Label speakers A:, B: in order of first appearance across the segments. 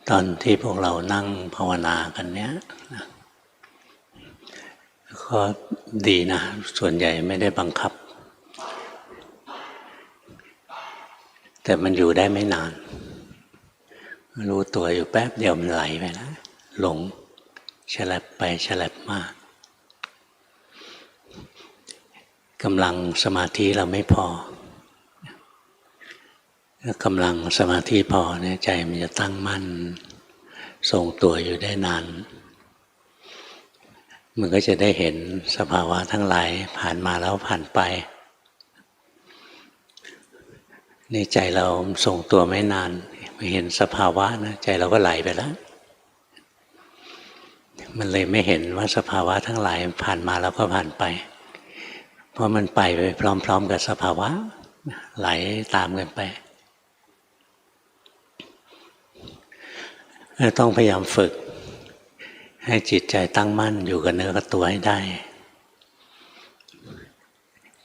A: ตอนที่พวกเรานั่งภาวนากันเนี้ยก็ดีนะส่วนใหญ่ไม่ได้บังคับแต่มันอยู่ได้ไม่นานรู้ตัวอยู่แป๊บเดียวมันไหลไปแล้วหลงฉลับไปฉลับมากำลังสมาธิเราไม่พอถ้ากำลังสมาธิพอเนี่ยใจมันจะตั้งมั่นทรงตัวอยู่ได้นานมันก็จะได้เห็นสภาวะทั้งหลายผ่านมาแล้วผ่านไปในใจเราทรงตัวไม่นานไม่เห็นสภาวะนะใจเราก็ไหลไปแล้วมันเลยไม่เห็นว่าสภาวะทั้งหลายผ่านมาแล้วก็ผ่านไปเพราะมันไปพร้อมๆกับสภาวะไหลตามกันไปต้องพยายามฝึกให้จิตใจตั้งมั่นอยู่กับเนื้อกับตัวให้ได้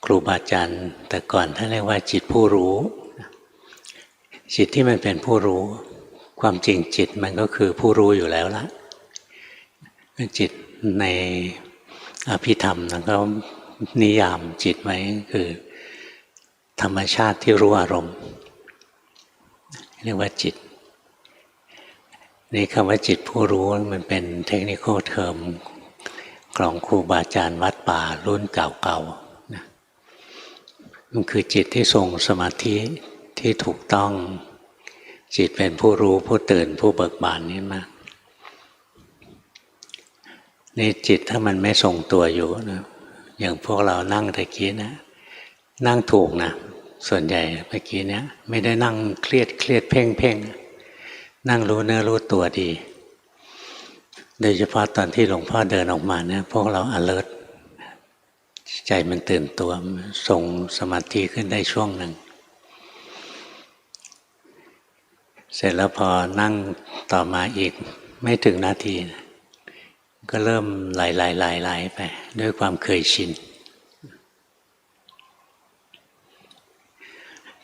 A: ครูบาอาจารย์แต่ก่อนท่านเรียกว่าจิตผู้รู้จิตที่มันเป็นผู้รู้ความจริงจิตมันก็คือผู้รู้อยู่แล้วละจิตในอภิธรรมนั้นก็นิยามจิตไว้คือธรรมชาติที่รู้อารมณ์เรียกว่าจิตนี่คำว่าจิตผู้รู้มันเป็นเทคนิคอลเทอมของครูบาอาจารย์วัดป่ารุ่นเก่าๆนะมันคือจิตที่ทรงสมาธิที่ถูกต้องจิตเป็นผู้รู้ผู้ตื่นผู้เบิกบานนี่มากนี่จิตถ้ามันไม่ทรงตัวอยู่นะอย่างพวกเรานั่งตะกี้นะนั่งถูกนะส่วนใหญ่เมื่อกี้เนี้ยไม่ได้นั่งเครียดเพ่งนั่งรู้เนื้อรู้ตัวดีโดยเฉพาะตอนที่หลวงพ่อเดินออกมาเนี่ยพวกเรา alert ใจมันตื่นตัวทรงสมาธิขึ้นได้ช่วงหนึ่งเสร็จแล้วพอนั่งต่อมาอีกไม่ถึงนาทีก็เริ่มไหลไปด้วยความเคยชิน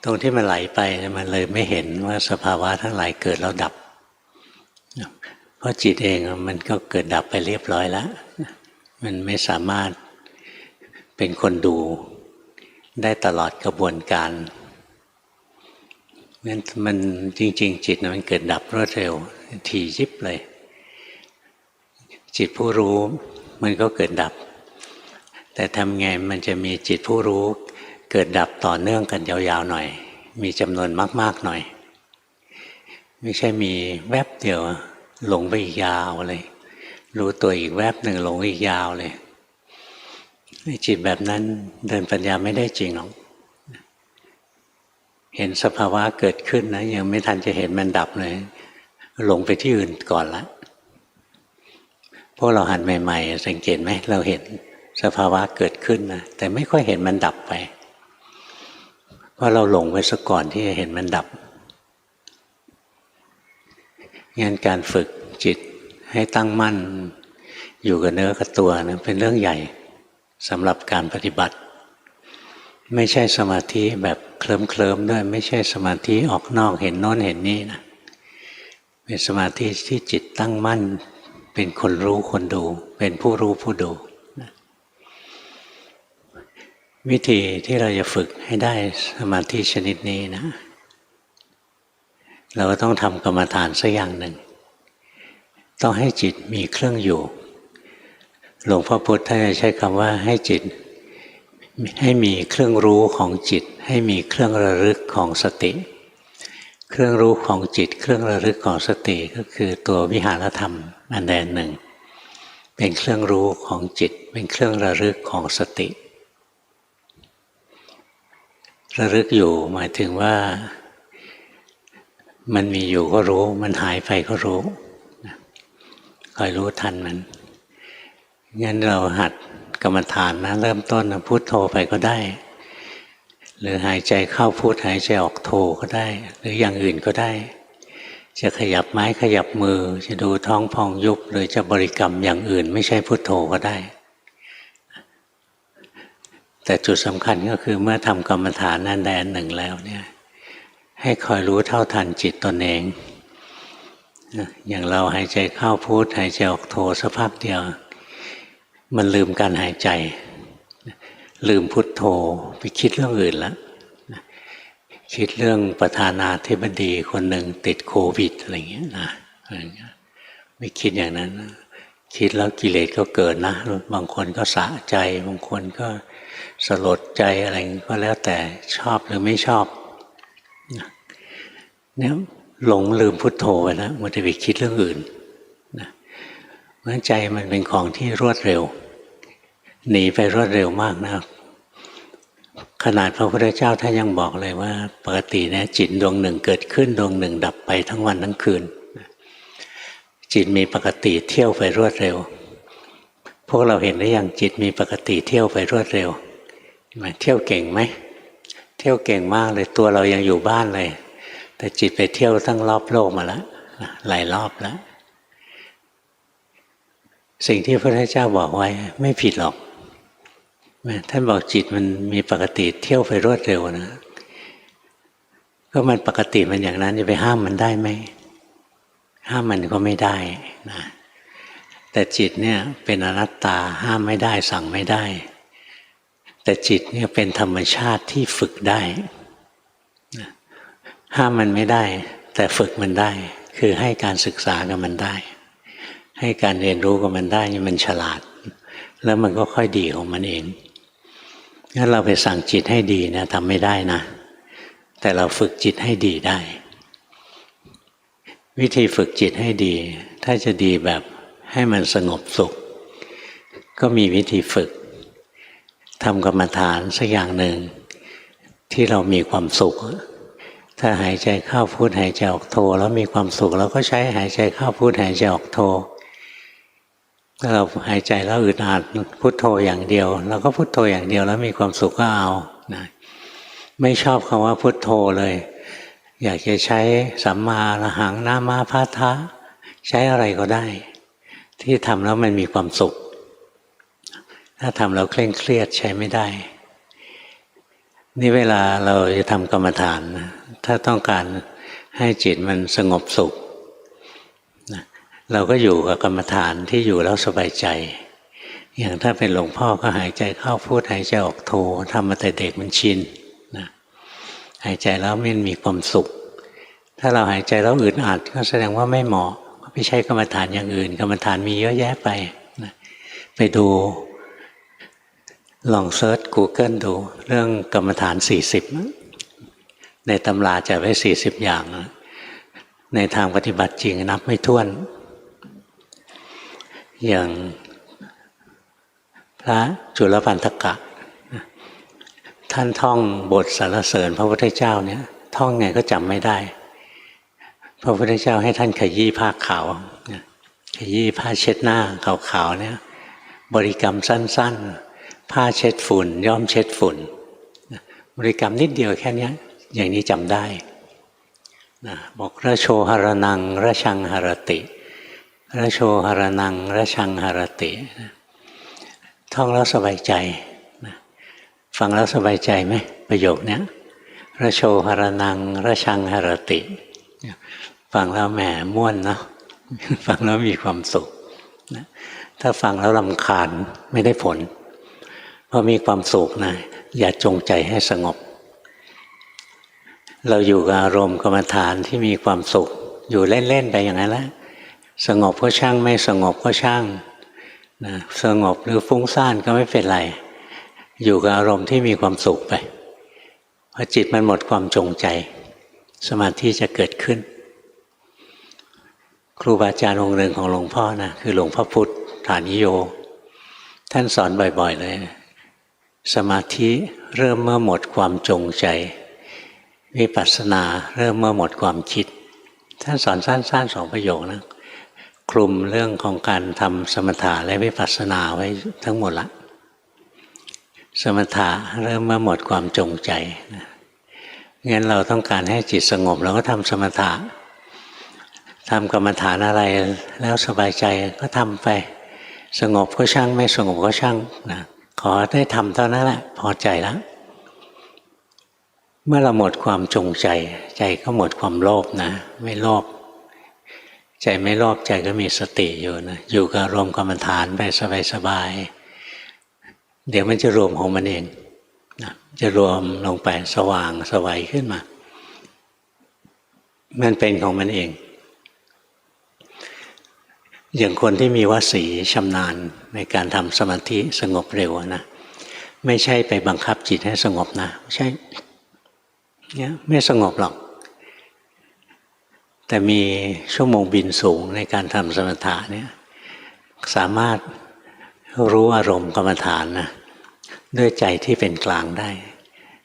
A: ตรงที่มันไหลไปมันเลยไม่เห็นว่าสภาวะทั้งหลายเกิดแล้วดับเพราะจิตเองมันก็เกิดดับไปเรียบร้อยแล้วมันไม่สามารถเป็นคนดูได้ตลอดกระบวนการงั้นมันจริงๆจิตมันเกิดดับรวดเร็วถี่ยิบเลยจิตผู้รู้มันก็เกิดดับแต่ทำไงมันจะมีจิตผู้รู้เกิดดับต่อเนื่องกันยาวๆหน่อยมีจำนวนมากๆหน่อยไม่ใช่มีแวบเดียวหลงไปอีกยาวเลยรู้ตัวอีกแวบหนึ่งหลงอีกยาวเลยจิตแบบนั้นเดินปัญญาไม่ได้จริงหรอกเห็นสภาวะเกิดขึ้นนะยังไม่ทันจะเห็นมันดับเลยหลงไปที่อื่นก่อนละพวกเราหัดใหม่ๆสังเกตไหมเราเห็นสภาวะเกิดขึ้นนะแต่ไม่ค่อยเห็นมันดับไปเพราะเราหลงไปซะก่อนที่จะเห็นมันดับงั้นการฝึกจิตให้ตั้งมั่นอยู่กับเนื้อกับตัวนะเป็นเรื่องใหญ่สำหรับการปฏิบัติไม่ใช่สมาธิแบบเคลิ้มด้วยไม่ใช่สมาธิออกนอกเห็นโน้นเห็นนี่นะเป็นสมาธิที่จิตตั้งมั่นเป็นคนรู้คนดูเป็นผู้รู้ผู้ดูวิธีที่เราจะฝึกให้ได้สมาธิชนิดนี้นะเราก็ต้องทำกรรมฐานสักอย่างหนึ่งต้องให้จิตมีเครื่องอยู่หลวงพ่อพุธท่านใช้คำว่าให้จิตให้มีเครื่องรู้ของจิตให้มีเครื่องระลึกของสติเครื่องรู้ของจิตเครื่องระลึกของสติก็คือตัววิหารธรรมอันใดหนึ่งเป็นเครื่องรู้ของจิตเป็นเครื่องระลึกของสติระลึกอยู่หมายถึงว่ามันมีอยู่ก็รู้มันหายไปก็รู้คอยรู้ทันมันงั้นเราหัดกรรมฐานนะเริ่มต้นพุทโธไปก็ได้หรือหายใจเข้าพุทหายใจออกโธก็ได้หรืออย่างอื่นก็ได้จะขยับไม้ขยับมือจะดูท้องพองยุบหรือจะบริกรรมอย่างอื่นไม่ใช่พุทโธก็ได้แต่จุดสำคัญก็คือเมื่อทำกรรมฐานนั้นใดอันหนึ่งแล้วเนี่ยให้คอยรู้เท่าทันจิตตนเอง อย่างเราหายใจเข้าพุทหายใจออกโทสักพักเดียวมันลืมการหายใจลืมพุทโธไปคิดเรื่องอื่นแล้วคิดเรื่องประธานาธิบดีคนหนึ่งติดโควิดอะไรเงี้ยนะไม่คิดอย่างนั้นคิดแล้วกิเลสก็เกิดนะบางคนก็สะใจบางคนก็สลดใจอะไรก็แล้วแต่ชอบหรือไม่ชอบเนี่ยหลงลืมพุทโธไปแล้วมันจะไปคิดเรื่องอื่นนะเพราะใจมันเป็นของที่รวดเร็วหนีไปรวดเร็วมากนะขนาดพระพุทธเจ้าท่านยังบอกเลยว่าปกติเนี่ยจิตดวงหนึ่งเกิดขึ้นดวงหนึ่งดับไปทั้งวันทั้งคืนจิตมีปกติเที่ยวไปรวดเร็วพวกเราเห็นหรือยังจิตมีปกติเที่ยวไปรวดเร็วเที่ยวเก่งไหมเที่ยวเก่งมากเลยตัวเรายังอยู่บ้านเลยแต่จิตไปเที่ยวทั้งรอบโลกมาแล้วหลายรอบแล้วสิ่งที่พระพุทธเจ้าบอกไว้ไม่ผิดหรอกท่านบอกจิตมันมีปกติเที่ยวไปรวดเร็วนะก็มันปกติมันอย่างนั้นจะไปห้ามมันได้ไหมห้ามมันก็ไม่ได้นะแต่จิตเนี่ยเป็นอนัตตาห้ามไม่ได้สั่งไม่ได้แต่จิตเนี่ยเป็นธรรมชาติที่ฝึกได้ห้ามมันไม่ได้แต่ฝึกมันได้คือให้การศึกษากับมันได้ให้การเรียนรู้กับมันได้มันฉลาดแล้วมันก็ค่อยดีของมันเองงั้นเราไปสั่งจิตให้ดีนะทำไม่ได้นะแต่เราฝึกจิตให้ดีได้วิธีฝึกจิตให้ดีถ้าจะดีแบบให้มันสงบสุขก็มีวิธีฝึกทำกรรมฐานสักอย่างหนึ่งที่เรามีความสุขถ้าหายใจเข้าพุทหายใจออกโทแล้วมีความสุขเราก็ใช้หายใจเข้าพุทหายใจออกโทถ้าเราหายใจแล้วอึดอัดพุทโธอย่างเดียวเราก็พุทโธอย่างเดียวแล้วมีความสุขก็เอานะไม่ชอบคำว่าพุทโธเลยอยากจะใช้สัมมาอรหังนามาพาทะใช้อะไรก็ได้ที่ทำแล้วมันมีความสุขถ้าทำแล้วเคร่งเครียดใช้ไม่ได้นี่เวลาเราจะทำกรรมฐานถ้าต้องการให้จิตมันสงบสุขเราก็อยู่กับกรรมฐานที่อยู่แล้วสบายใจอย่างถ้าเป็นหลวงพ่อก็หายใจเข้าพุทหายใจออกโททำมาแต่เด็กมันชินนะหายใจแล้วมันมีความสุขถ้าเราหายใจแล้วอึดอัดก็แสดงว่าไม่เหมาะก็ไปใช้กรรมฐานอย่างอื่นกรรมฐานมีเยอะแยะไปนะไปดูลองเซิร์ช Google ดูเรื่องกรรมฐาน40ในตำราจะไว้40อย่างในทางปฏิบัติจริงนับไม่ถ้วนอย่างพระจุลปันธกะท่านท่องบทสรรเสริญพระพุทธเจ้าเนี่ยท่องไงก็จำไม่ได้พระพุทธเจ้าให้ท่านขยี้ผ้าขาวขยี้ผ้าเช็ดหน้าขาวๆเนี่ยบริกรรมสั้นๆผ้าเช็ดฝุ่นย่อมเช็ดฝุ่นบริกรรมนิดเดียวแค่นี้อย่างนี้จำได้บอกระโชหรนังระชังหรติระโชหรนังระชังหรติท่องแล้วสบายใจฟังแล้วสบายใจไหมประโยคนี้ระโชหรนังระชังหรติฟังแล้วแหมม่วนเนาะฟังแล้วมีความสุขถ้าฟังแล้วรำคาญไม่ได้ผลพอมีความสุขนะอย่าจงใจให้สงบเราอยู่กับอารมณ์กรรมฐานที่มีความสุขอยู่เล่นๆไปอย่างนั้นแหละสงบก็ช่างไม่สงบก็ช่างนะสงบหรือฟุ้งซ่านก็ไม่เป็นไรอยู่กับอารมณ์ที่มีความสุขไปพอจิตมันหมดความจงใจสมาธิจะเกิดขึ้นครูบาอาจารย์องค์หนึ่งของหลวงพ่อนะคือหลวงพ่อพุธฐานิโยท่านสอนบ่อยๆเลยสมาธิเริ่มเมื่อหมดความจงใจวิปัสสนาเริ่มเมื่อหมดความคิดท่านสอนสั้นๆ2 ประโยคนะคลุมเรื่องของการทำสมถะและวิปัสสนาไว้ทั้งหมดละสมถะเริ่มเมื่อหมดความจงใจงั้นเราต้องการให้จิตสงบเราก็ทำสมถะทำกรรมฐานอะไรแล้วสบายใจก็ทำไปสงบก็ช่างไม่สงบก็ช่างนะขอได้ทำเท่านั้นแหละพอใจแล้วเมื่อเราหมดความจงใจใจก็หมดความโลภนะไม่โลภ ใจไม่โลภใจก็มีสติอยู่นะอยู่กับอารมณ์กรรมฐานไปสบายๆเดี๋ยวมันจะรวมของมันเองนะจะรวมลงไปสว่างสวัยขึ้นมามันเป็นของมันเองอย่างคนที่มีวสีชำนาญในการทำสมาธิสงบเร็วนะไม่ใช่ไปบังคับจิตให้สงบนะไม่ใช่เนี่ยไม่สงบหรอกแต่มีชั่วโมงบินสูงในการทำสมถะเนี่ยสามารถรู้อารมณ์กรรมฐานนะด้วยใจที่เป็นกลางได้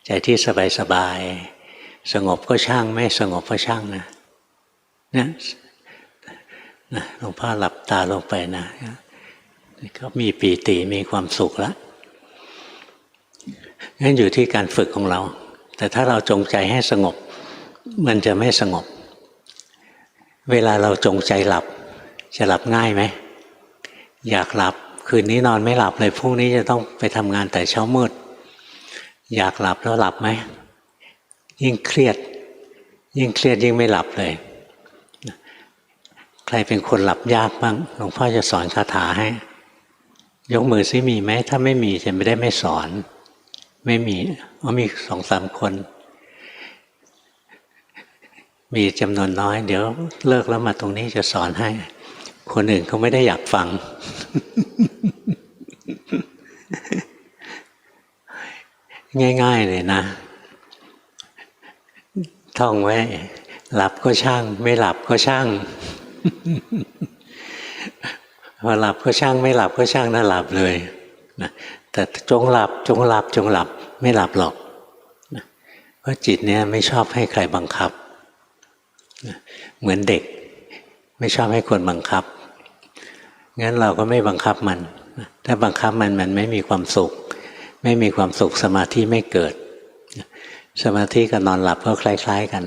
A: ใจที่สบายๆสงบก็ช่างไม่สงบก็ช่างนะเนี่ยหลวงพ่อหลับตาลงไปนะก็มีปีติมีความสุขแล้วงั้นอยู่ที่การฝึกของเราแต่ถ้าเราจงใจให้สงบมันจะไม่สงบเวลาเราจงใจหลับจะหลับง่ายไหมอยากหลับคืนนี้นอนไม่หลับเลยพรุ่งนี้จะต้องไปทำงานแต่เช้ามืดอยากหลับแล้วหลับไหมยิ่งเครียดยิ่งไม่หลับเลยใครเป็นคนหลับยากบ้างหลวงพ่อจะสอนคาถาให้ยกมือซิมีไหมถ้าไม่มีจะไม่ได้ไม่สอนไม่มีมี2-3 คนมีจำนวนน้อยเดี๋ยวเลิกแล้วมาตรงนี้จะสอนให้คนอื่นเขาไม่ได้อยากฟัง ง่ายๆเลยนะท่องไว้หลับก็ช่างไม่หลับก็ช่าง พอหลับก็ช่างไม่หลับก็ช่างน่าหลับเลยนะแต่จงหลับไม่หลับหรอกนะเพราะจิตเนี่ยไม่ชอบให้ใครบังคับนะเหมือนเด็กไม่ชอบให้คนบังคับงั้นเราก็ไม่บังคับมันถ้าบังคับมันไม่มีความสุขไม่มีความสุขสมาธิไม่เกิดสมาธิกับนอนหลับก็คล้ายๆกัน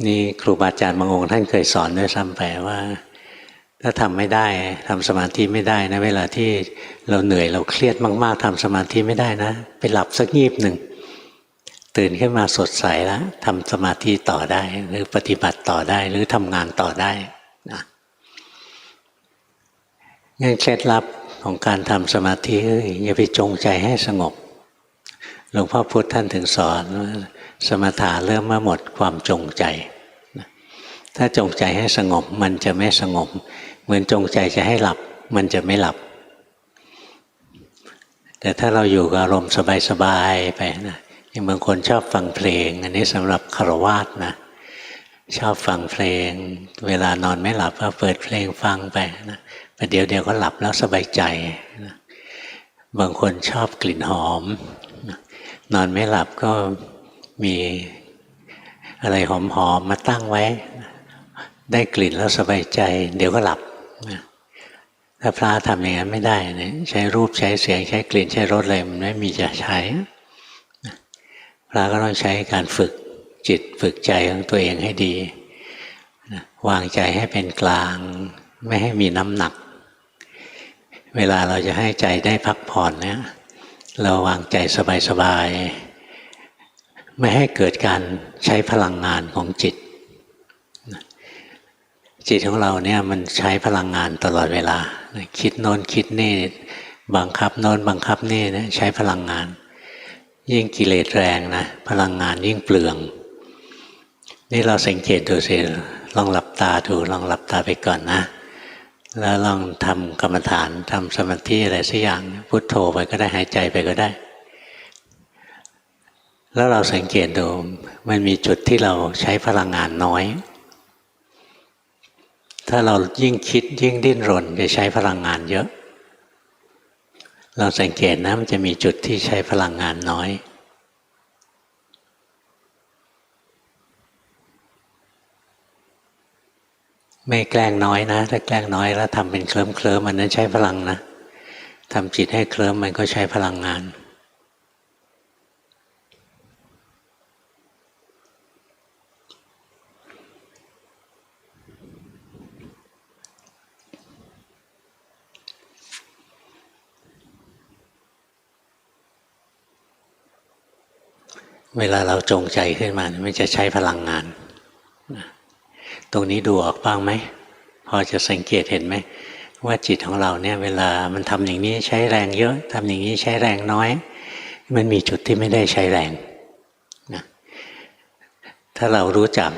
A: นี่ครูบาอาจารย์บางองค์ท่านเคยสอนด้วยซ้ำไปว่าถ้าทำไม่ได้ทำสมาธิไม่ได้นะเวลาที่เราเหนื่อยเราเครียดมากๆทำสมาธิไม่ได้นะไปหลับสักงีบหนึ่งตื่นขึ้นมาสดใสแล้วทำสมาธิต่อได้หรือปฏิบัติต่อได้หรือทำงานต่อได้นะงั้นเคล็ดลับของการทำสมาธิอย่าไปจงใจให้สงบหลวงพ่อพุธท่านถึงสอนว่าสมถะเริ่มมาหมดความจงใจถ้าจงใจให้สงบมันจะไม่สงบเหมือนจงใจจะให้หลับมันจะไม่หลับแต่ถ้าเราอยู่กับอารมณ์สบายๆไปนะอย่างบางคนชอบฟังเพลงอันนี้สำหรับฆราวาสนะชอบฟังเพลงเวลานอนไม่หลับก็เปิดเพลงฟังไปนะแต่เดี๋ยวก็หลับแล้วสบายใจนะบางคนชอบกลิ่นหอมนอนไม่หลับก็มีอะไรหอมๆมาตั้งไว้ได้กลิ่นแล้วสบายใจเดี๋ยวก็หลับถ้าพระทำอย่างนั้นไม่ได้นะใช้รูปใช้เสียงใช้กลิ่นใช้รสอะไรมันไม่มีจะใช้พระก็ต้องใช้การฝึกจิตฝึกใจของตัวเองให้ดีวางใจให้เป็นกลางไม่ให้มีน้ำหนักเวลาเราจะให้ใจได้พักผ่อนเนี่ยเราวางใจสบายๆไม่ให้เกิดการใช้พลังงานของจิตจิตของเราเนี่ยมันใช้พลังงานตลอดเวลาคิดโน้นคิดนี่บังคับโน้นบังคับนี่นะใช้พลังงานยิ่งกิเลสแรงนะพลังงานยิ่งเปลืองนี่เราสังเกตดูสิลองหลับตาดูลองหลับตาไปก่อนนะแล้วลองทำกรรมฐานทำสมาธิอะไรสักอย่างพุทโธไปก็ได้หายใจไปก็ได้แล้วเราสังเกตดูมันมีจุดที่เราใช้พลังงานน้อยถ้าเรายิ่งคิดยิ่งดิ้นรนจะใช้พลังงานเยอะเราสังเกตนะมันจะมีจุดที่ใช้พลังงานน้อยไม่แกล้งน้อยนะถ้าแกล้งน้อยแล้วทำเป็นเคลิ้มมันนั้นใช้พลังนะทำจิตให้เคลิ้มมันก็ใช้พลังงานเวลาเราจงใจขึ้นมามันจะใช้พลังงาน ตรงนี้ดูออกบ้างไหมพอจะสังเกตเห็นไหมว่าจิตของเราเนี่ยเวลามันทำอย่างนี้ใช้แรงเยอะทำอย่างนี้ใช้แรงน้อยมันมีจุดที่ไม่ได้ใช้แรงนะถ้าเรารู้จัก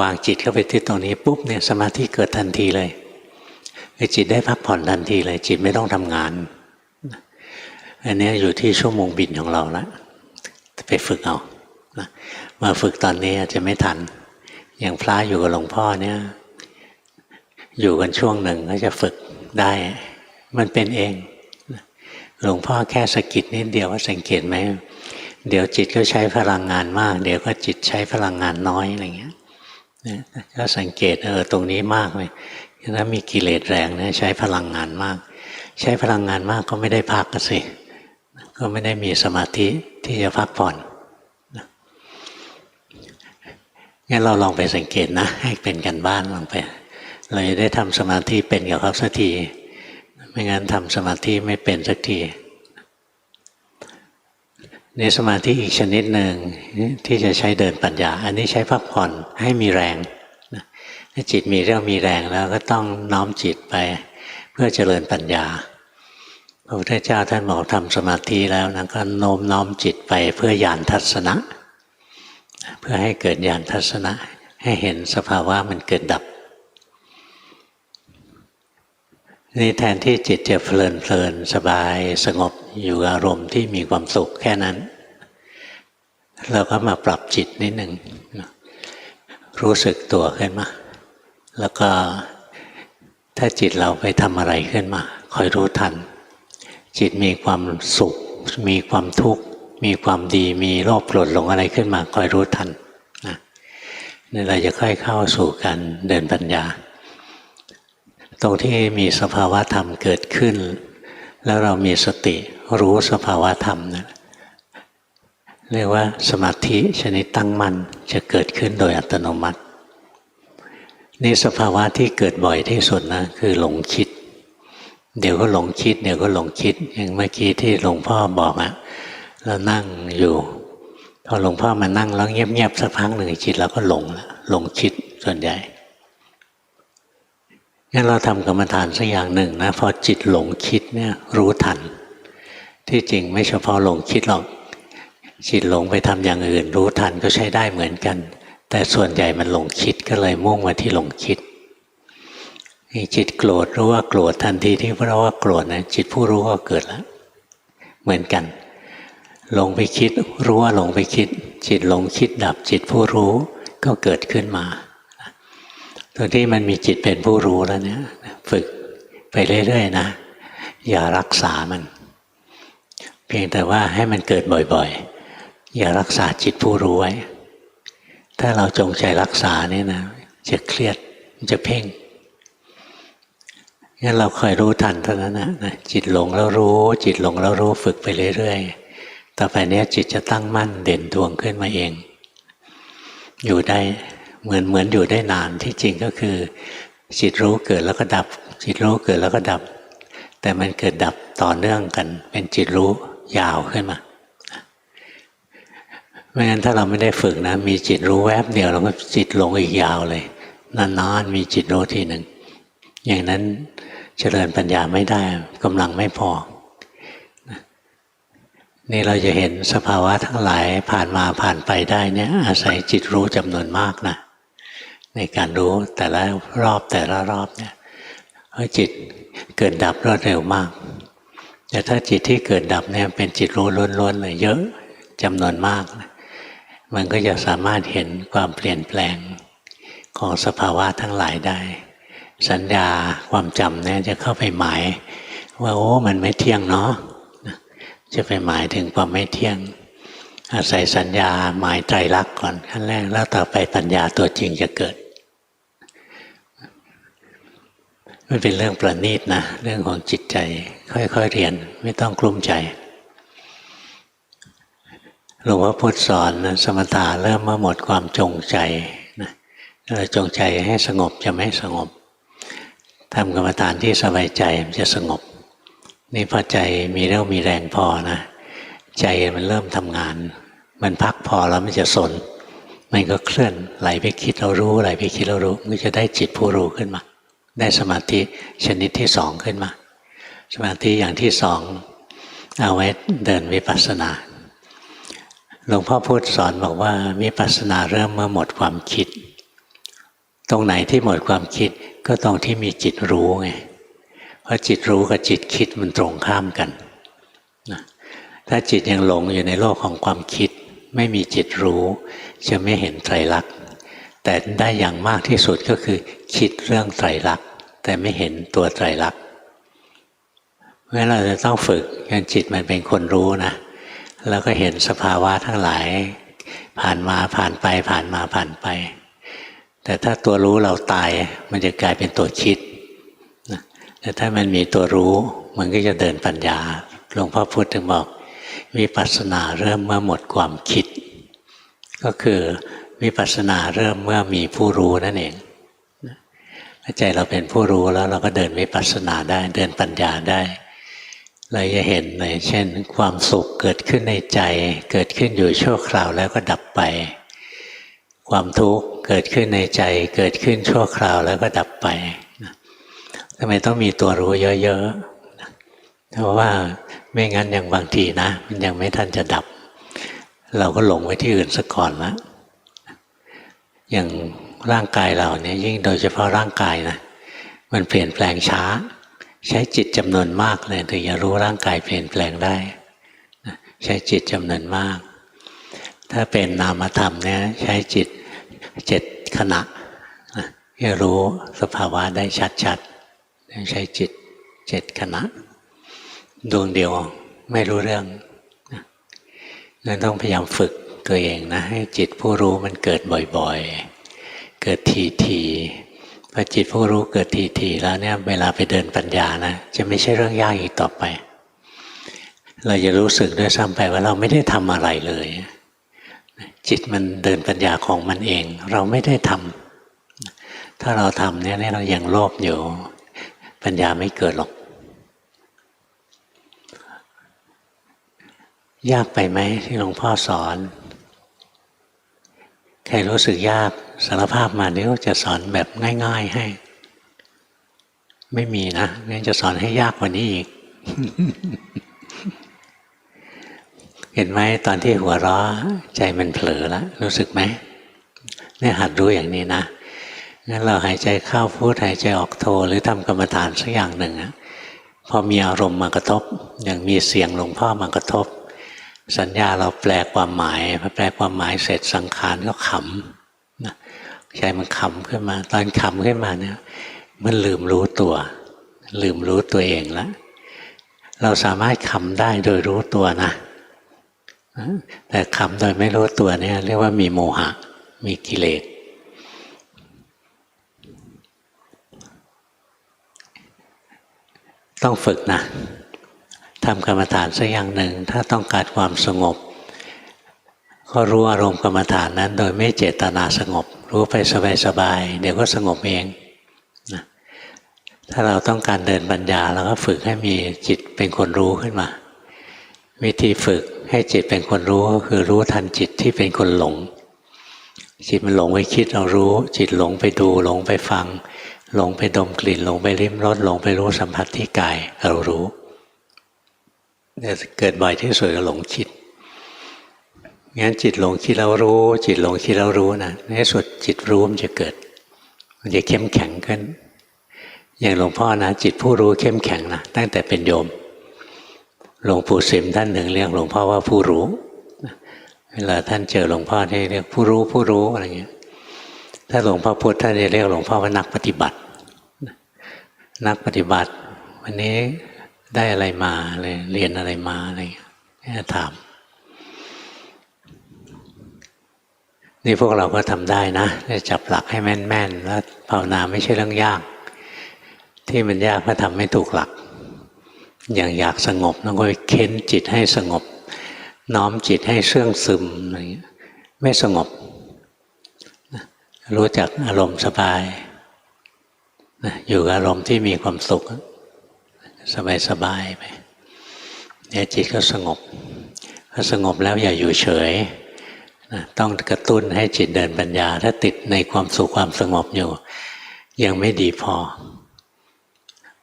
A: วางจิตเข้าไปที่ตรงนี้ปุ๊บเนี่ยสมาธิเกิดทันทีเลยจิตได้พักผ่อนทันทีเลยจิตไม่ต้องทำงานอันนี้อยู่ที่ชั่วโมงบินของเราแล้วไปฝึกเอานะมาฝึกตอนนี้อาจจะไม่ทันอย่างพระอยู่กับหลวงพ่อเนี่ยอยู่กันช่วงหนึ่งก็จะฝึกได้มันเป็นเองหลวงพ่อแค่สะกิดนิดเดียวว่าสังเกตไหมเดี๋ยวจิตก็ใช้พลังงานมากเดี๋ยวก็จิตใช้พลังงานน้อยอะไรเงี้ยก็สังเกตตรงนี้มากเลยถ้ามีกิเลสแรงนะใช้พลังงานมากใช้พลังงานมากก็ไม่ได้พักกันสิก็ไม่ได้มีสมาธิที่จะพักผ่อนงั้นเราลองไปสังเกตนะให้เป็นกันบ้านลองไปเราจะได้ทำสมาธิเป็นกับเขาสักทีไม่งั้นทำสมาธิไม่เป็นสักทีในสมาธิอีกชนิดหนึ่งที่จะใช้เดินปัญญาอันนี้ใช้พักผ่อนให้มีแรงถ้าจิตมีเรื่องมีแรงแล้วก็ต้องน้อมจิตไปเพื่อเจริญปัญญาพระพุทธเจ้าท่านบอกทำสมาธิแล้วนะก็โน้มน้อมจิตไปเพื่อญาณทัศนะเพื่อให้เกิดญาณทัศนะให้เห็นสภาวะมันเกิดดับนี่แทนที่จิตจะเพลินสบายสงบอยู่อารมณ์ที่มีความสุขแค่นั้นเราก็มาปรับจิตนิดหนึ่งรู้สึกตัวขึ้นมาแล้วก็ถ้าจิตเราไปทำอะไรขึ้นมาคอยรู้ทันจิตมีความสุขมีความทุกข์มีความดีมีโลภโกรธหลงอะไรขึ้นมาคอยรู้ทันนะนี่เราจะค่อยเข้าสู่การเดินปัญญาตรงที่มีสภาวะธรรมเกิดขึ้นแล้วเรามีสติรู้สภาวะธรรมนะเรียกว่าสมาธิชนิดตั้งมั่นจะเกิดขึ้นโดยอัตโนมัตินี่สภาวะที่เกิดบ่อยที่สุดนะคือหลงคิดเดี๋ยวก็หลงคิดเดี๋ยวก็หลงคิดอย่างเมื่อกี้ที่หลวงพ่อบอกอะเรานั่งอยู่พอหลวงพ่อมานั่งแล้วเงียบๆสักพักหนึ่งจิตเราก็หลงคิดส่วนใหญ่งั้นเราทำกรรมฐานสักอย่างหนึ่งนะพอจิตหลงคิดเนี่ยรู้ทันที่จริงไม่เฉพาะหลงคิดหรอกจิตหลงไปทำอย่างอื่นรู้ทันก็ใช้ได้เหมือนกันแต่ส่วนใหญ่มันหลงคิดก็เลยมุ่งมาที่หลงคิดจิตโกรธรู้ว่าโกรธทันทีที่รู้ว่าโกรธนะจิตผู้รู้ก็เกิดแล้วเหมือนกันหลงไปคิดรู้ว่าหลงไปคิดจิตหลงคิดดับจิตผู้รู้ก็เกิดขึ้นมาตรงที่มันมีจิตเป็นผู้รู้แล้วเนี่ยฝึกไปเรื่อยๆนะอย่ารักษามันเพียงแต่ว่าให้มันเกิดบ่อยๆอย่ารักษาจิตผู้รู้ไว้ถ้าเราจงใจรักษาเนี่ยนะจะเครียดจะเพ่งงั้นเราคอยรู้ทันเท่านั้นนะจิตหลงแล้วรู้จิตหลงแล้วรู้ฝึกไปเรื่อยๆต่อไปเนี้ยจิตจะตั้งมั่นเด่นดวงขึ้นมาเองอยู่ได้เหมือนอยู่ได้นานที่จริงก็คือจิตรู้เกิดแล้วก็ดับจิตรู้เกิดแล้วก็ดับแต่มันเกิดดับต่อเนื่องกันเป็นจิตรู้ยาวขึ้นมาไม่งั้นถ้าเราไม่ได้ฝึกนะมีจิตรู้แวบเดียวเราก็จิตหลงอีกยาวเลยนานๆมีจิตรู้ทีหนึ่งอย่างนั้นเจริญปัญญาไม่ได้กำลังไม่พอนี่เราจะเห็นสภาวะทั้งหลายผ่านมาผ่านไปได้เนี่ยอาศัยจิตรู้จำนวนมากนะในการรู้แต่ละรอบเนี่ยเพราะจิตเกิดดับรวดเร็วมากแต่ถ้าจิตที่เกิดดับเนี่ยเป็นจิตรู้ล้วนๆเลยเยอะจำนวนมากมันก็จะสามารถเห็นความเปลี่ยนแปลงของสภาวะทั้งหลายได้สัญญาความจำเนี่ยจะเข้าไปหมายว่าโอ้มันไม่เที่ยงเนาะจะไปหมายถึงความไม่เที่ยงอาศัยสัญญาหมายไตรลักษณ์ก่อนขั้นแรกแล้วต่อไปปัญญาตัวจริงจะเกิดไม่เป็นเรื่องประณีตนะเรื่องของจิตใจค่อยๆเรียนไม่ต้องกลุ้มใจหลวงพ่อพุธสอนนะสมถะเริ่มมาหมดความจงใจนะเราจงใจให้สงบจะไม่สงบทำกรรมฐานที่สบายใจมันจะสงบนี่พอใจมีเรี่ยวมีแรงพอนะใจมันเริ่มทำงานมันพักพอแล้วมันจะสน มันก็เคลื่อนไหลไปคิดเรารู้ไหลไปคิดเรารู้มันจะได้จิตผู้รู้ขึ้นมาได้สมาธิชนิดที่สองขึ้นมาสมาธิอย่างที่สองเอาไว้เดินวิปัสสนาหลวงพ่อพูดสอนบอกว่าวิปัสสนาเริ่มเมื่อหมดความคิดตรงไหนที่หมดความคิดก็ตรงที่มีจิตรู้ไงเพราะจิตรู้กับจิตคิดมันตรงข้ามกันถ้าจิตยังหลงอยู่ในโลกของความคิดไม่มีจิตรู้จะไม่เห็นไตรลักษณ์แต่ได้อย่างมากที่สุดก็คือคิดเรื่องไตรลักษณ์แต่ไม่เห็นตัวไตรลักษณ์เพราะฉะนั้นเราจะต้องฝึกจนจิตมันเป็นคนรู้นะแล้วก็เห็นสภาวะทั้งหลายผ่านมาผ่านไปผ่านมาผ่านไปแต่ถ้าตัวรู้เราตายมันจะกลายเป็นตัวคิดแต่ถ้ามันมีตัวรู้มันก็จะเดินปัญญาหลวงพ่อพูดถึงบอกวิปัสสนาเริ่มเมื่อหมดความคิดก็คือวิปัสสนาเริ่มเมื่อมีผู้รู้นั่นเองใจเราเป็นผู้รู้แล้วเราก็เดินวิปัสสนาได้เดินปัญญาได้เราจะเห็นเลยเช่นความสุขเกิดขึ้นในใจเกิดขึ้นอยู่ชั่วคราวแล้วก็ดับไปความทุกข์เกิดขึ้นในใจเกิดขึ้นชั่วคราวแล้วก็ดับไปทำไมต้องมีตัวรู้เยอะๆเพราะว่าไม่งั้นอย่างบางทีนะมันยังไม่ทันจะดับเราก็หลงไว้ที่อื่นซะก่อนละอย่างร่างกายเราเนี่ยยิ่งโดยเฉพาะร่างกายนะมันเปลี่ยนแปลงช้าใช้จิตจำนวนมากเลยถึงจะรู้ร่างกายเปลี่ยนแปลงได้ใช้จิตจำนวนมากถ้าเป็นนามธรรมเนี่ยใช้จิต7 ขณะจะรู้สภาวะได้ชัดๆใช้จิต7 ขณะดวงเดียวไม่รู้เรื่องนั่นต้องพยายามฝึกตัวเองนะให้จิตผู้รู้มันเกิดบ่อยๆเกิดทีพอจิตผู้รู้เกิดทีแล้วเนี่ยเวลาไปเดินปัญญานะจะไม่ใช่เรื่องยากอีกต่อไปเราจะรู้สึกด้วยซ้ำไปว่าเราไม่ได้ทำอะไรเลยจิตมันเดินปัญญาของมันเองเราไม่ได้ทำถ้าเราทำเนี่ยเรายังโลภอยู่ปัญญาไม่เกิดหรอกยากไปไหมที่หลวงพ่อสอนใครรู้สึกยากสารภาพมาเดี๋ยวจะสอนแบบง่ายๆให้ไม่มีนะงั้นจะสอนให้ยากกว่านี้อีก เห็นไหมตอนที่หัวเราะใจมันเผลอแล้วรู้สึกไหมเนี่ยหัดรู้อย่างนี้นะงั้นเราหายใจเข้าพุทหายใจออกโทหรือทำกรรมฐานสักอย่างหนึ่งพอมีอารมณ์มากระทบอย่างมีเสียงหลวงพ่อมากระทบสัญญาเราแปลความหมายพอแปลความหมายเสร็จสังขารก็ขำนะใจมันขำขึ้นมาตอนขำขึ้นมาเนี่ยมันลืมรู้ตัวเองแล้วเราสามารถขำได้โดยรู้ตัวนะแต่ขำโดยไม่รู้ตัวเนี่ยเรียกว่ามีโมหะมีกิเลสต้องฝึกนะทำกรรมฐานสักอย่างหนึ่งถ้าต้องการความสงบก็รู้อารมณ์กรรมฐานนั้นโดยไม่เจตนาสงบรู้ไปสบายๆเดี๋ยวก็สงบเองนะถ้าเราต้องการเดินปัญญาเราก็ฝึกให้มีจิตเป็นคนรู้ขึ้นมาวิธีฝึกให้จิตเป็นคนรู้ก็คือรู้ทันจิตที่เป็นคนหลงจิตมันหลงไปคิดเรารู้จิตหลงไปดูหลงไปฟังหลงไปดมกลิ่นหลงไปลิ้มรสหลงไปรู้สัมผัสที่กายเรารู้เนี่ยเกิดบ่อยที่สุดก็หลงคิดงั้นจิตหลงคิดเรารู้จิตหลงคิดเรารู้นะในที่สุดจิตรู้มันจะเกิดมันจะเข้มแข็งขึ้นอย่างหลวงพ่อนะจิตผู้รู้เข้มแข็งนะตั้งแต่เป็นโยมหลวงปู่สิมท่านหนึ่งเรียกหลวงพ่อว่าผู้รู้เวลาท่านเจอหลวงพ่อท่านเรียกผู้รู้อะไรเงี้ยถ้าหลวงพ่อพุธท่านจะเรียกหลวงพ่อว่านักปฏิบัติวันนี้ได้อะไรมาเลยเรียนอะไรมาอะไรถามนี่พวกเราก็ทำได้นะจับหลักให้แม่นๆแล้วภาวนาไม่ใช่เรื่องยากที่มันยากเพราะทำไม่ถูกหลักอย่างอยากสงบต้องไปเค้นจิตให้สงบน้อมจิตให้เสื่องซึมอะไรเงี้ยไม่สงบรู้จักอารมณ์สบายอยู่กับอารมณ์ที่มีความสุขสบายไปเนี่ยจิตก็สงบพอสงบแล้วอย่าอยู่เฉย ต้องกระตุ้นให้จิตเดินปัญญาถ้าติดในความสุขความสงบอยู่ยังไม่ดีพอ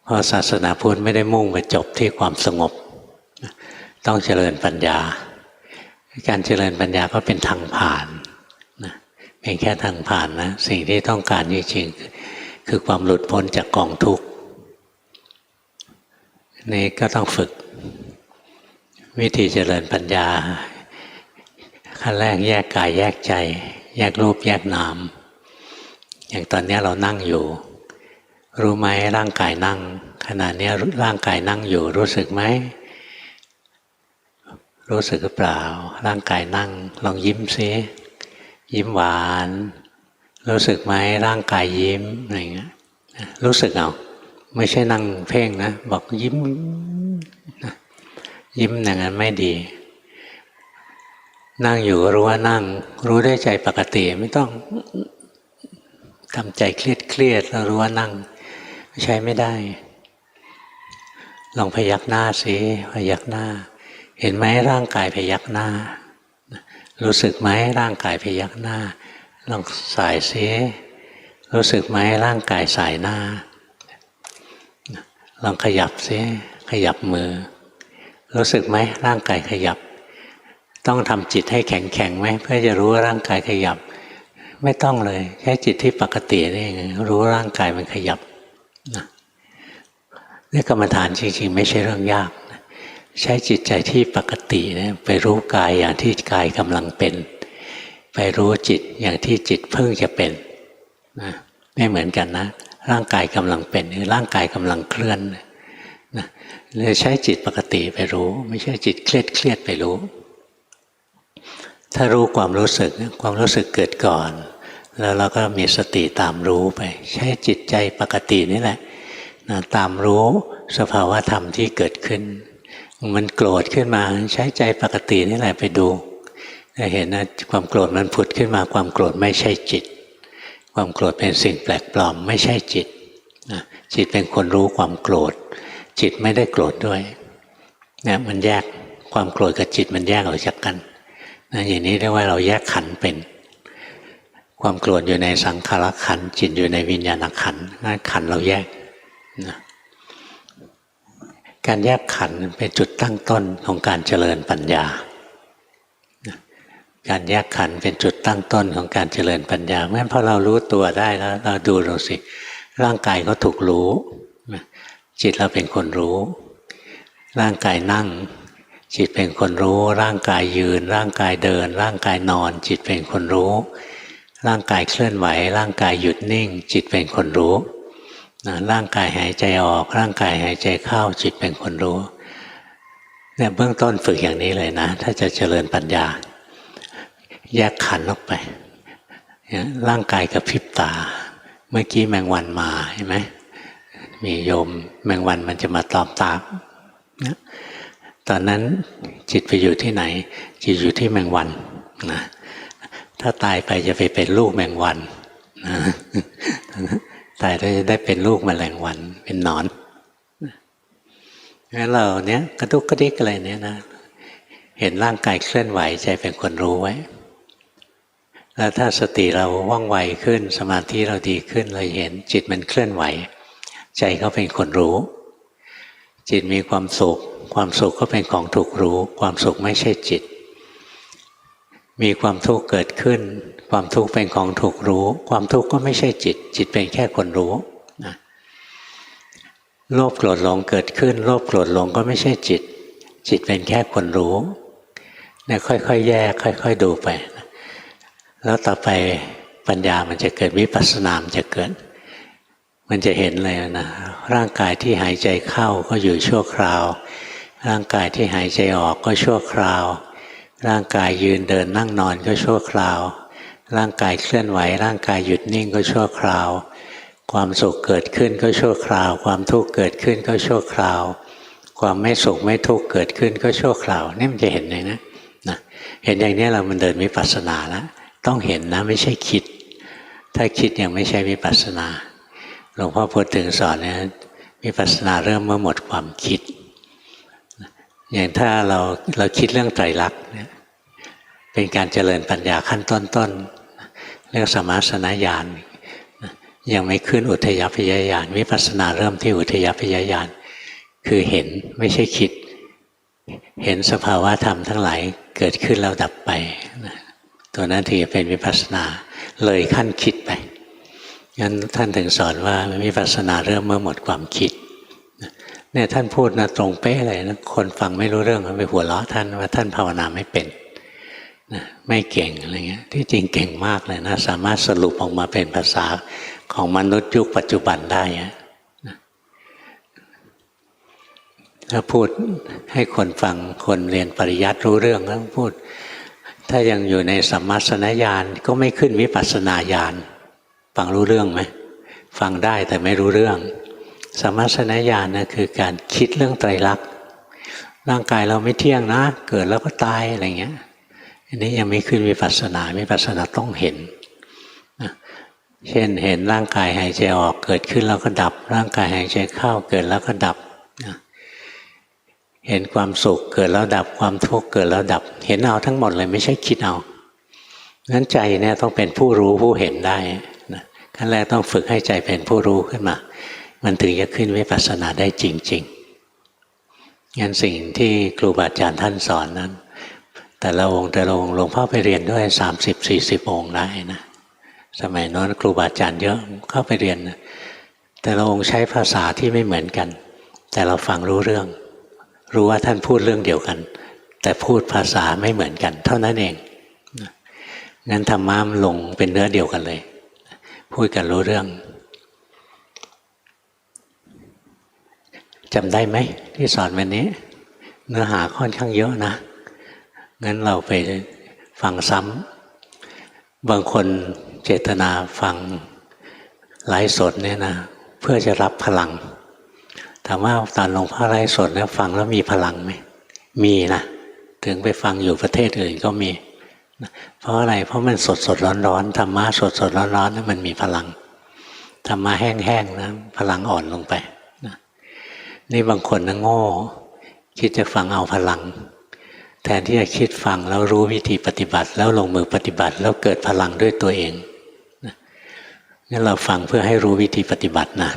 A: เพราะศาสนาพุทธไม่ได้มุ่งไปจบที่ความสงบต้องเจริญปัญญาการเจริญปัญญาก็เป็นทางผ่านนะเป็นแค่ทางผ่านนะสิ่งที่ต้องการจริงๆคือความหลุดพ้นจากกองทุกข์นี่ก็ต้องฝึกวิธีเจริญปัญญาขั้นแรกแยกกายแยกใจแยกรูปแยกนามอย่างตอนนี้เรานั่งอยู่รู้ไหมร่างกายนั่งขณะนี้ร่างกายนั่งอยู่รู้สึกไหมรู้สึกหรือเปล่าร่างกายนั่งลองยิ้มซิยิ้มหวานรู้สึกไหมร่างกายยิ้มอะไรเงี้ยรู้สึกเอาไม่ใช่นั่งเพ่งนะบอกยิ้มยิ้มอย่างนั้นไม่ดีนั่งอยู่รู้ว่านั่งรู้ด้วยใจปกติไม่ต้องทำใจเครียดแล้วรู้ว่านั่งใช้ไม่ได้ลองพยักหน้าสิพยักหน้าเห็นไหมร่างกายพยักหน้ารู้สึกไหมร่างกายพยักหน้าลองสายสิรู้สึกไหมร่างกายสายหน้าลองขยับสิขยับมือรู้สึกไหมร่างกายขยับต้องทำจิตให้แข็งไหมเพื่อจะรู้ว่าร่างกายขยับไม่ต้องเลยใช้จิตที่ปกตินี่เองรู้ร่างกายมันขยับนี่กรรมฐานจริงๆไม่ใช่เรื่องยากใช้จิตใจที่ปกตินะไปรู้กายอย่างที่กายกำลังเป็นไปรู้จิตอย่างที่จิตเพิ่งจะเป็นนะไม่เหมือนกันนะร่างกายกำลังเป็นหรือร่างกายกำลังเคลื่อนนะเลยใช้จิตปกติไปรู้ไม่ใช่จิตเครียดไปรู้ถ้ารู้ความรู้สึกความรู้สึกเกิดก่อนแล้วเราก็มีสติตามรู้ไปใช้จิตใจปกตินี่แหละนะตามรู้สภาวะธรรมที่เกิดขึ้นมันโกรธขึ้นมาใช้ใจปกตินี่แหละไปดูจะเห็นนะความโกรธมันผุดขึ้นมาความโกรธไม่ใช่จิตความโกรธเป็นสิ่งแปลกปลอมไม่ใช่จิตนะจิตเป็นคนรู้ความโกรธจิตไม่ได้โกรธด้วยนะมันแยกความโกรธกับจิตมันแยกออกจากกันนะอย่างนี้เรียกว่าเราแยกขันธ์เป็นความโกรธอยู่ในสังขารขันธ์จิตอยู่ในวิญญาณขันธ์ขันธ์เราแยกนะการแยกขันธ์เป็นจุดตั้งต้นของการเจริญปัญญาการแยกขันธ์เป็นจุดตั้งต้นของการเจริญปัญญาเมื่อพอเรารู้ตัวได้แล้วเราดูเราสิร่างกายก็ถูกรู้จิตเราเป็นคนรู้ร่างกายนั่งจิตเป็นคนรู้ร่างกายยืนร่างกายเดินร่างกายนอนจิตเป็นคนรู้ร่างกายเคลื่อนไหวร่างกายหยุดนิ่งจิตเป็นคนรู้ร่างกายหายใจออกร่างกายหายใจเข้าจิตเป็นคนรู้เนี่ยเบื้องต้นฝึกอย่างนี้เลยนะถ้าจะเจริญปัญญาแยกขันธ์ออกไปร่างกายกระพริบตาเมื่อกี้แมงวันมาเห็นไหมมีโยมแมงวันมันจะมาตอมตาตอนนั้นจิตไปอยู่ที่ไหนจิตอยู่ที่แมงวันนะถ้าตายไปจะไปเป็นลูกแมงวันนะตายแล้วจะได้เป็นลูกแมลงวันเป็นหนอนงั้นเราเนี้ยกระดุกกระดิกอะไรเนี้ยนะเห็นร่างกายเคลื่อนไหวใจเป็นคนรู้ไว้แล้วถ้าสติเราว่องไวขึ้นสมาธิเราดีขึ้นเราเห็นจิตมันเคลื่อนไหวใจเขาเป็นคนรู้จิตมีความสุขความสุขก็เป็นของถูกรู้ความสุขไม่ใช่จิตมีความทุกข์เกิดขึ้นความทุกข์เป็นของถูกรู้ความทุกข์ก็ไม่ใช่จิตจิตเป็นแค่คนรู้นะโลภโกรธหลงเกิดขึ้นโลภโกรธหลงก็ไม่ใช่จิตจิตเป็นแค่คนรู้เนี่ยค่อยๆแยกค่อยๆดูไปแล้วต่อไปปัญญามันจะเกิดวิปัสสนามันจะเกิดมันจะเห็นเลยนะร่างกายที่หายใจเข้าก็อยู่ชั่วคราวร่างกายที่หายใจออกก็ชั่วคราวร่างกายยืนเดินนั่งนอนก็ชั่วคราวร่างกายเคลื่อนไหวร่างกายหยุดนิ่งก็ชั่วคราวความสุขเกิดขึ้นก็ชั่วคราวความทุกข์เกิดขึ้นก็ชั่วคราวความไม่สุขไม่ทุกข์เกิดขึ้นก็ชั่วคราวนี่มันจะเห็นเลยนะเห็นอย่างนี้เรามันเดินวิปัสสนาแล้วต้องเห็นนะไม่ใช่คิดถ้าคิดยังไม่ใช่วิปัสสนาหลวงพ่อพูดถึงสอนเนี่ยวิปัสสนาเริ่มเมื่อหมดความคิดอย่างถ้าเราคิดเรื่องไตรลักษณ์เนี่ย เป็นการเจริญปัญญาขั้นต้นๆเรียกสัมมาสนญาณยังไม่ขึ้นอุทยพยญาณวิปัสสนาเริ่มที่อุทยพยญาณคือเห็นไม่ใช่คิดเห็นสภาวะธรรมทั้งหลายเกิดขึ้นแล้วดับไปตัวนั้นถือเป็นวิปัสสนาเลยขั้นคิดไปงั้นท่านถึงสอนว่าวิปัสสนาเริ่มเมื่อหมดความคิดเนี่ยท่านพูดนะตรงเป๊ะเลยนะคนฟังไม่รู้เรื่องไปหัวเราะท่านว่าท่านภาวนาไม่เป็นนะไม่เก่งอะไรเงี้ยที่จริงเก่งมากเลยนะสามารถสรุปออกมาเป็นภาษาของมนุษย์ยุคปัจจุบันได้นะถ้าพูดให้คนฟังคนเรียนปริยัติรู้เรื่องแล้วพูดถ้ายังอยู่ในสัมมาสนญาณก็ไม่ขึ้นวิปัสสนาญาณฟังรู้เรื่องไหมฟังได้แต่ไม่รู้เรื่องสัมมาสนญาณนะคือการคิดเรื่องไตรลักษณ์ร่างกายเราไม่เที่ยงนะเกิดแล้วก็ตายอะไรเงี้ยอันนี้ยังไม่ขึ้นวิปัสสนาวิปัสสนาต้องเห็นเช่นเห็นร่างกายหายใจออกเกิดขึ้นแล้วก็ดับร่างกายหายใจเข้าเกิดแล้วก็ดับเห็นความสุขเกิดแล้วดับความทุกข์เกิดแล้วดับเห็นเอาทั้งหมดเลยไม่ใช่คิดเอางั้นใจเนี่ยต้องเป็นผู้รู้ผู้เห็นได้นะขั้นแรกต้องฝึกให้ใจเป็นผู้รู้ขึ้นมามันถึงจะขึ้นวิปัสสนาได้จริงๆงั้นสิ่งที่ครูบาอาจารย์ท่านสอนนั้นแต่ละองค์หลวงพ่อไปเรียนด้วย30-40 องค์ได้นะสมัยนั้นครูบาอาจารย์เยอะเข้าไปเรียนแต่ละองค์ใช้ภาษาที่ไม่เหมือนกันแต่เราฟังรู้เรื่องรู้ว่าท่านพูดเรื่องเดียวกันแต่พูดภาษาไม่เหมือนกันเท่านั้นเองงั้นธรรมะมันลงเป็นเนื้อเดียวกันเลยพูดกันรู้เรื่องจำได้ไหมที่สอนวันนี้เนื้อหาค่อนข้างเยอะนะงั้นเราไปฟังซ้ำบางคนเจตนาฟังไลฟ์สดเนี่ยนะเพื่อจะรับพลังถามว่าตอนหลวงพ่อไลฟ์สดแล้วฟังแล้วมีพลังไหมมีนะถึงไปฟังอยู่ประเทศอื่นก็มีเพราะอะไรเพราะมันสดร้อนธรรมะสดร้อนๆนั้นมันมีพลังธรรมะแห้งๆนะพลังอ่อนลงไปนี่บางคนนะโง่คิดจะฟังเอาพลังแทนที่จะคิดฟังแล้วรู้วิธีปฏิบัติแล้วลงมือปฏิบัติแล้วเกิดพลังด้วยตัวเองงั้นเราฟังเพื่อให้รู้วิธีปฏิบัตินะ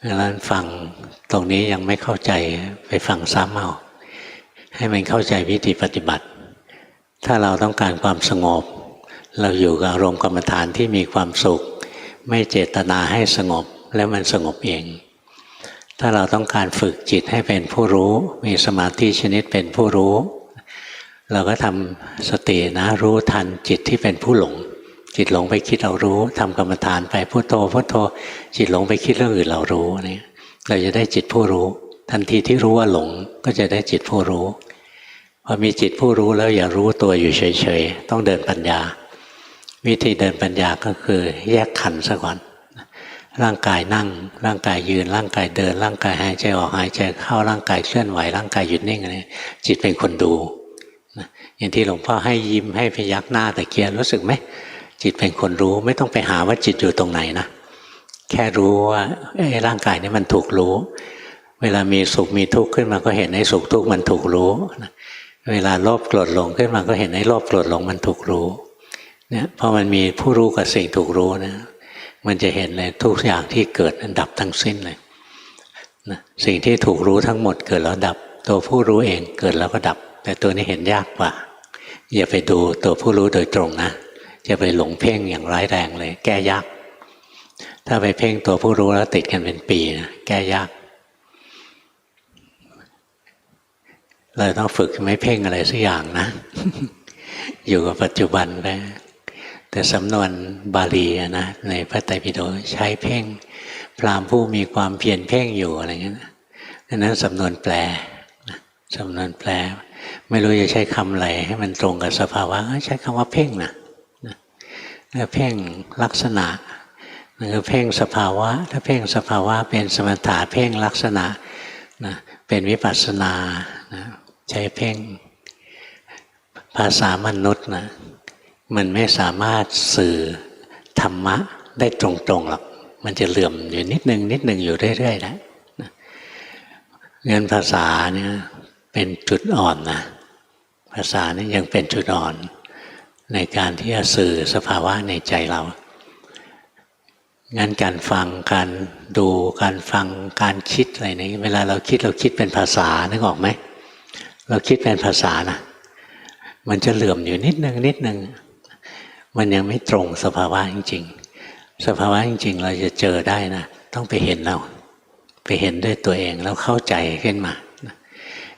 A: ดังนั้นฟังตรงนี้ยังไม่เข้าใจไปฟังซ้ำเอาให้มันเข้าใจวิธีปฏิบัติถ้าเราต้องการความสงบเราอยู่กับอารมณ์กรรมฐานที่มีความสุขไม่เจตนาให้สงบแล้วมันสงบเองถ้าเราต้องการฝึกจิตให้เป็นผู้รู้มีสมาธิชนิดเป็นผู้รู้เราก็ทำสตินะรู้ทันจิตที่เป็นผู้หลงจิตหลงไปคิดเรารู้ทำกรรมฐานไปพุทโธพุทโธจิตหลงไปคิดเรื่องอื่นเรารู้นี่เราจะได้จิตผู้รู้ทันทีที่รู้ว่าหลงก็จะได้จิตผู้รู้พอมีจิตผู้รู้แล้วอย่ารู้ตัวอยู่เฉยๆต้องเดินปัญญาวิธีเดินปัญญาก็คือแยกขันธ์ซะก่อนร่างกายนั่งร่างกายยืนร่างกายเดินร่างกายหายใจออกหายใจเข้าร่างกายเคลื่อนไหวร่างกายหยุดนิ่งอะไรจิตเป็นคนดูอย่างที่หลวงพ่อให้ยิ้มให้พยักหน้าตะเกียรู้สึกไหมจิตเป็นคนรู้ไม่ต้องไปหาว่าจิตอยู่ตรงไหนนะแค่รู้ว่าร่างกายนี้มันถูกรู้เวลามีสุขมีทุกข์ขึ้นมาก็เห็นไอ้สุขทุกข์มันถูกรู้เวลาโลภโกรธหลงขึ้นมาก็เห็นไอ้โลภโกรธหลงมันถูกรู้เนี่ยพอมันมีผู้รู้กับสิ่งถูกรู้นะมันจะเห็นเลยทุกอย่างที่เกิดดับทั้งสิ้นเลยนะสิ่งที่ถูกรู้ทั้งหมดเกิดแล้วดับตัวผู้รู้เองเกิดแล้วก็ดับแต่ตัวนี้เห็นยากกว่าอย่าไปดูตัวผู้รู้โดยตรงนะจะไปหลงเพ่งอย่างร้ายแรงเลยแก้ยากถ้าไปเพ่งตัวผู้รู้แล้วติดกันเป็นปีนะแก้ยากเราต้องฝึกไม่เพ่งอะไรสักอย่างนะ อยู่กับปัจจุบันไปแต่สำนวนบาลีนะในพระไตรปิฎกใช้เพ่งพราหมณ์ผู้มีความเพียรเพ่งอยู่อะไรเงี้ยนั้นสำนวนแปลสำนวนแปลไม่รู้จะใช้คำอะไรให้มันตรงกับสภาวะใช้คำว่าเพ่งนะเพ่งลักษณะคือเพ่งสภาวะถ้าเพ่งสภาวะเป็นสมถะเพ่งลักษณะนะเป็นวิปัสสนานะใช้เพ่งภาษามนุษย์นะมันไม่สามารถสื่อธรรมะได้ตรงๆหรอกมันจะเหลื่อมอยู่นิดนึงอยู่เรื่อยๆนะเงินภาษาเนี่ยเป็นจุดอ่อนนะ ภาษานี่ยังเป็นจุดอ่อนในการที่จะสื่อสภาวะในใจเรางั้นการฟังการดูการฟังการคิดอะไรนี้เวลาเราคิดเป็นภาษานึกออกไหมเราคิดเป็นภาษานะมันจะเหลื่อมอยู่นิดนึงมันยังไม่ตรงสภาวะจริงๆสภาวะจริงๆเราจะเจอได้นะต้องไปเห็นเราไปเห็นด้วยตัวเองแล้วเข้าใจขึ้นมา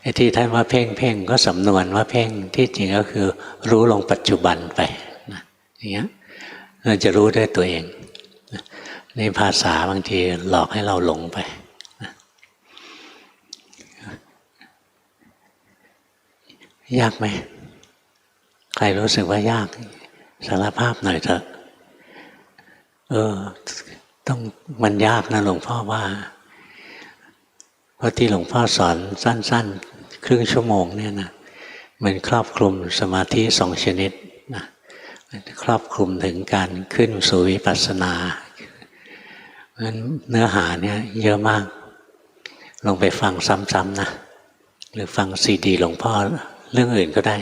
A: ไอ้ที่ท่านว่าเพ่งก็สำนวนว่าเพ่งที่จริงก็คือรู้ลงปัจจุบันไปนะอย่างเงี้ยเราจะรู้ด้วยตัวเองในภาษาบางทีหลอกให้เราหลงไปยากไหมใครรู้สึกว่ายากสารภาพหน่อยเถอะต้องมันยากนะหลวงพ่อว่าเพราะที่หลวงพ่อสอนสั้นๆครึ่งชั่วโมงเนี่ยนะมันครอบคลุมสมาธิ2 ชนิดนะครอบคลุมถึงการขึ้นสู่วิปัสสนาเพราะฉะนั้นเนื้อหาเนี่ยเยอะมากลองไปฟังซ้ำๆนะหรือฟังซีดีหลวงพ่อเรื่องอื่นก็ได้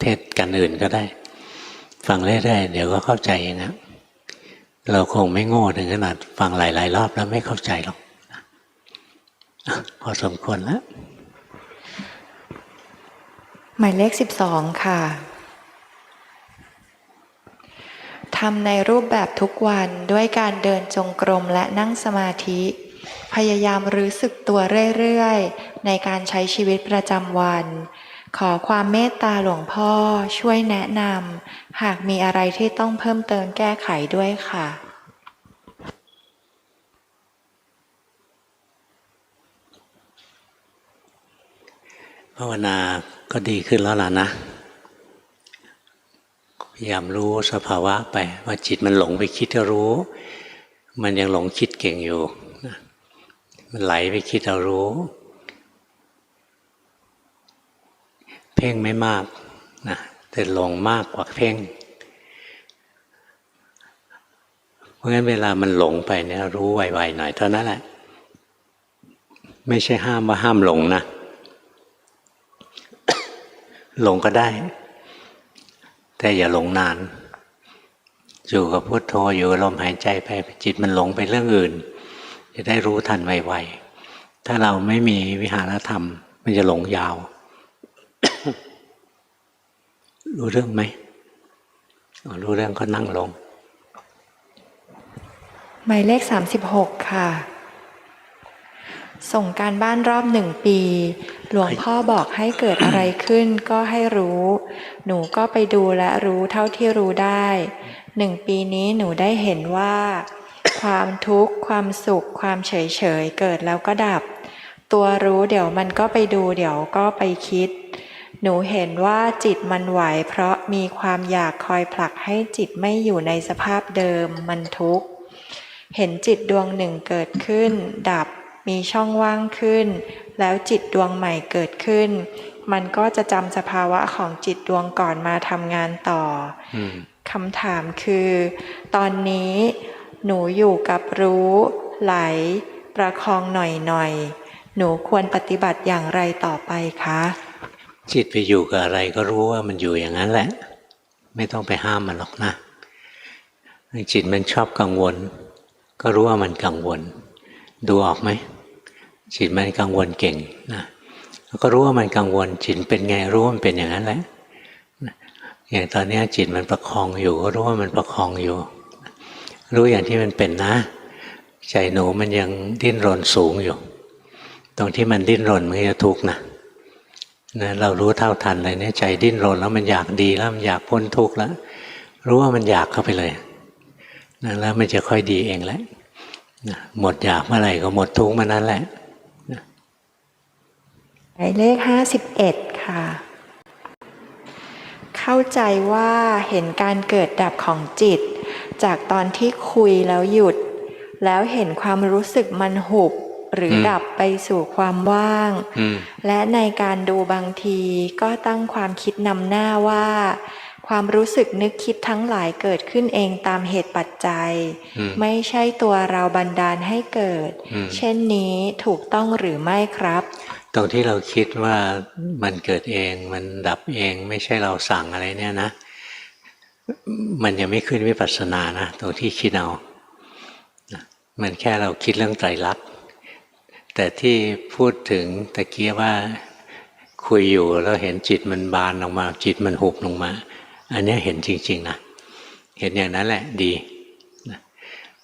A: เทศกันอื่นก็ได้ฟังเรื่อยๆเดี๋ยวก็เข้าใจเองนะเราคงไม่โง่ถึงขนาดฟังหลายๆรอบแล้วไม่เข้าใจหรอกพอสมควรแล้ว
B: หมายเลข12ค่ะทำในรูปแบบทุกวันด้วยการเดินจงกรมและนั่งสมาธิพยายามรู้สึกตัวเรื่อยๆในการใช้ชีวิตประจำวันขอความเมตตาหลวงพ่อช่วยแนะนำหากมีอะไรที่ต้องเพิ่มเติมแก้ไขด้วยค่ะ
A: ภาวนาก็ดีขึ้นแล้วล่ะนะพยายามรู้สภาวะไปว่าจิตมันหลงไปคิดก็รู้มันยังหลงคิดเก่งอยู่มันไหลไปคิดเรารู้เพ่งไม่มากนะแต่หลงมากกว่าเพ่งเพราะงั้นเวลามันหลงไปเนี่ยรู้ไวๆหน่อยเท่านั้นแหละไม่ใช่ห้ามว่าห้ามหลงนะหลงก็ได้แต่อย่าหลงนานอยู่กับพุทโธอยู่กับลมหายใจไปจิตมันหลงไปเรื่องอื่นจะได้รู้ทันไวๆถ้าเราไม่มีวิหารธรรมมันจะหลงยาว รู้เรื่องไหมรู้เรื่องก็นั่งลง
B: หมายเลข36ค่ะส่งการบ้านรอบ1 ปีหลวงพ่อบอกให้เกิดอะไรขึ้นก็ให้รู้หนูก็ไปดูและรู้เท่าที่รู้ได้1 ปีนี้หนูได้เห็นว่าความทุกข์ความสุขความเฉยเฉยเกิดแล้วก็ดับตัวรู้เดี๋ยวมันก็ไปดูเดี๋ยวก็ไปคิดหนูเห็นว่าจิตมันไหวเพราะมีความอยากคอยผลักให้จิตไม่อยู่ในสภาพเดิมมันทุกข์เห็นจิตดวงหนึ่งเกิดขึ้นดับมีช่องว่างขึ้นแล้วจิตดวงใหม่เกิดขึ้นมันก็จะจำสภาวะของจิตดวงก่อนมาทำงานต่อคำถามคือตอนนี้หนูอยู่กับรู้ไหลประคองหน่อยหนูควรปฏิบัติอย่างไรต่อไปคะ
A: จิตไปอยู่กับอะไรก็รู้ว่ามันอยู่อย่างนั้นแหละไม่ต้องไปห้ามมันหรอกนะจิตมันชอบกังวลก็รู้ว่ามันกังวลดูออกไหมจิตมันกังวลเก่งนะก็รู้ว่ามันกังวลจิตเป็นไงรู้ว่ามันเป็นอย่างนั้นแหละอย่างตอนนี้จิตมันประคองอยู่ก็รู้ว่ามันประคองอยู่รู้อย่างที่มันเป็นนะใจหนูมันยังดิ้นรนสูงอยู่ตรงที่มันดิ้นรนมันจะทุกข์นะเรารู้เท่าทันเลยเนี่ยใจดิ้นรนแล้วมันอยากดีแล้วมันอยากพ้นทุกข์แล้วรู้ว่ามันอยากเข้าไปเลยแล้วมันจะค่อยดีเองแหละหมดอยากเมื่อไหร่ก็หมดทุกข์เมื่อนั้นแหละ
B: หมายเลข51ค่ะเข้าใจว่าเห็นการเกิดดับของจิตจากตอนที่คุยแล้วหยุดแล้วเห็นความรู้สึกมันหุบหรือดับไปสู่ความว่างและในการดูบางทีก็ตั้งความคิดนำหน้าว่าความรู้สึกนึกคิดทั้งหลายเกิดขึ้นเองตามเหตุปัจจัยไม่ใช่ตัวเราบันดาลให้เกิดเช่นนี้ถูกต้องหรือไม่ครับ
A: ตรงที่เราคิดว่ามันเกิดเองมันดับเองไม่ใช่เราสั่งอะไรเนี่ยนะมันยังไม่ขึ้นวิปัสสนานะตรงที่คิดเอามันแค่เราคิดเรื่องไตรลักษณ์แต่ที่พูดถึงตะเกียว่าคุยอยู่แล้วเห็นจิตมันบานออกมาจิตมันหุบลงมาอันนี้เห็นจริงๆนะเห็นอย่างนั้นแหละดี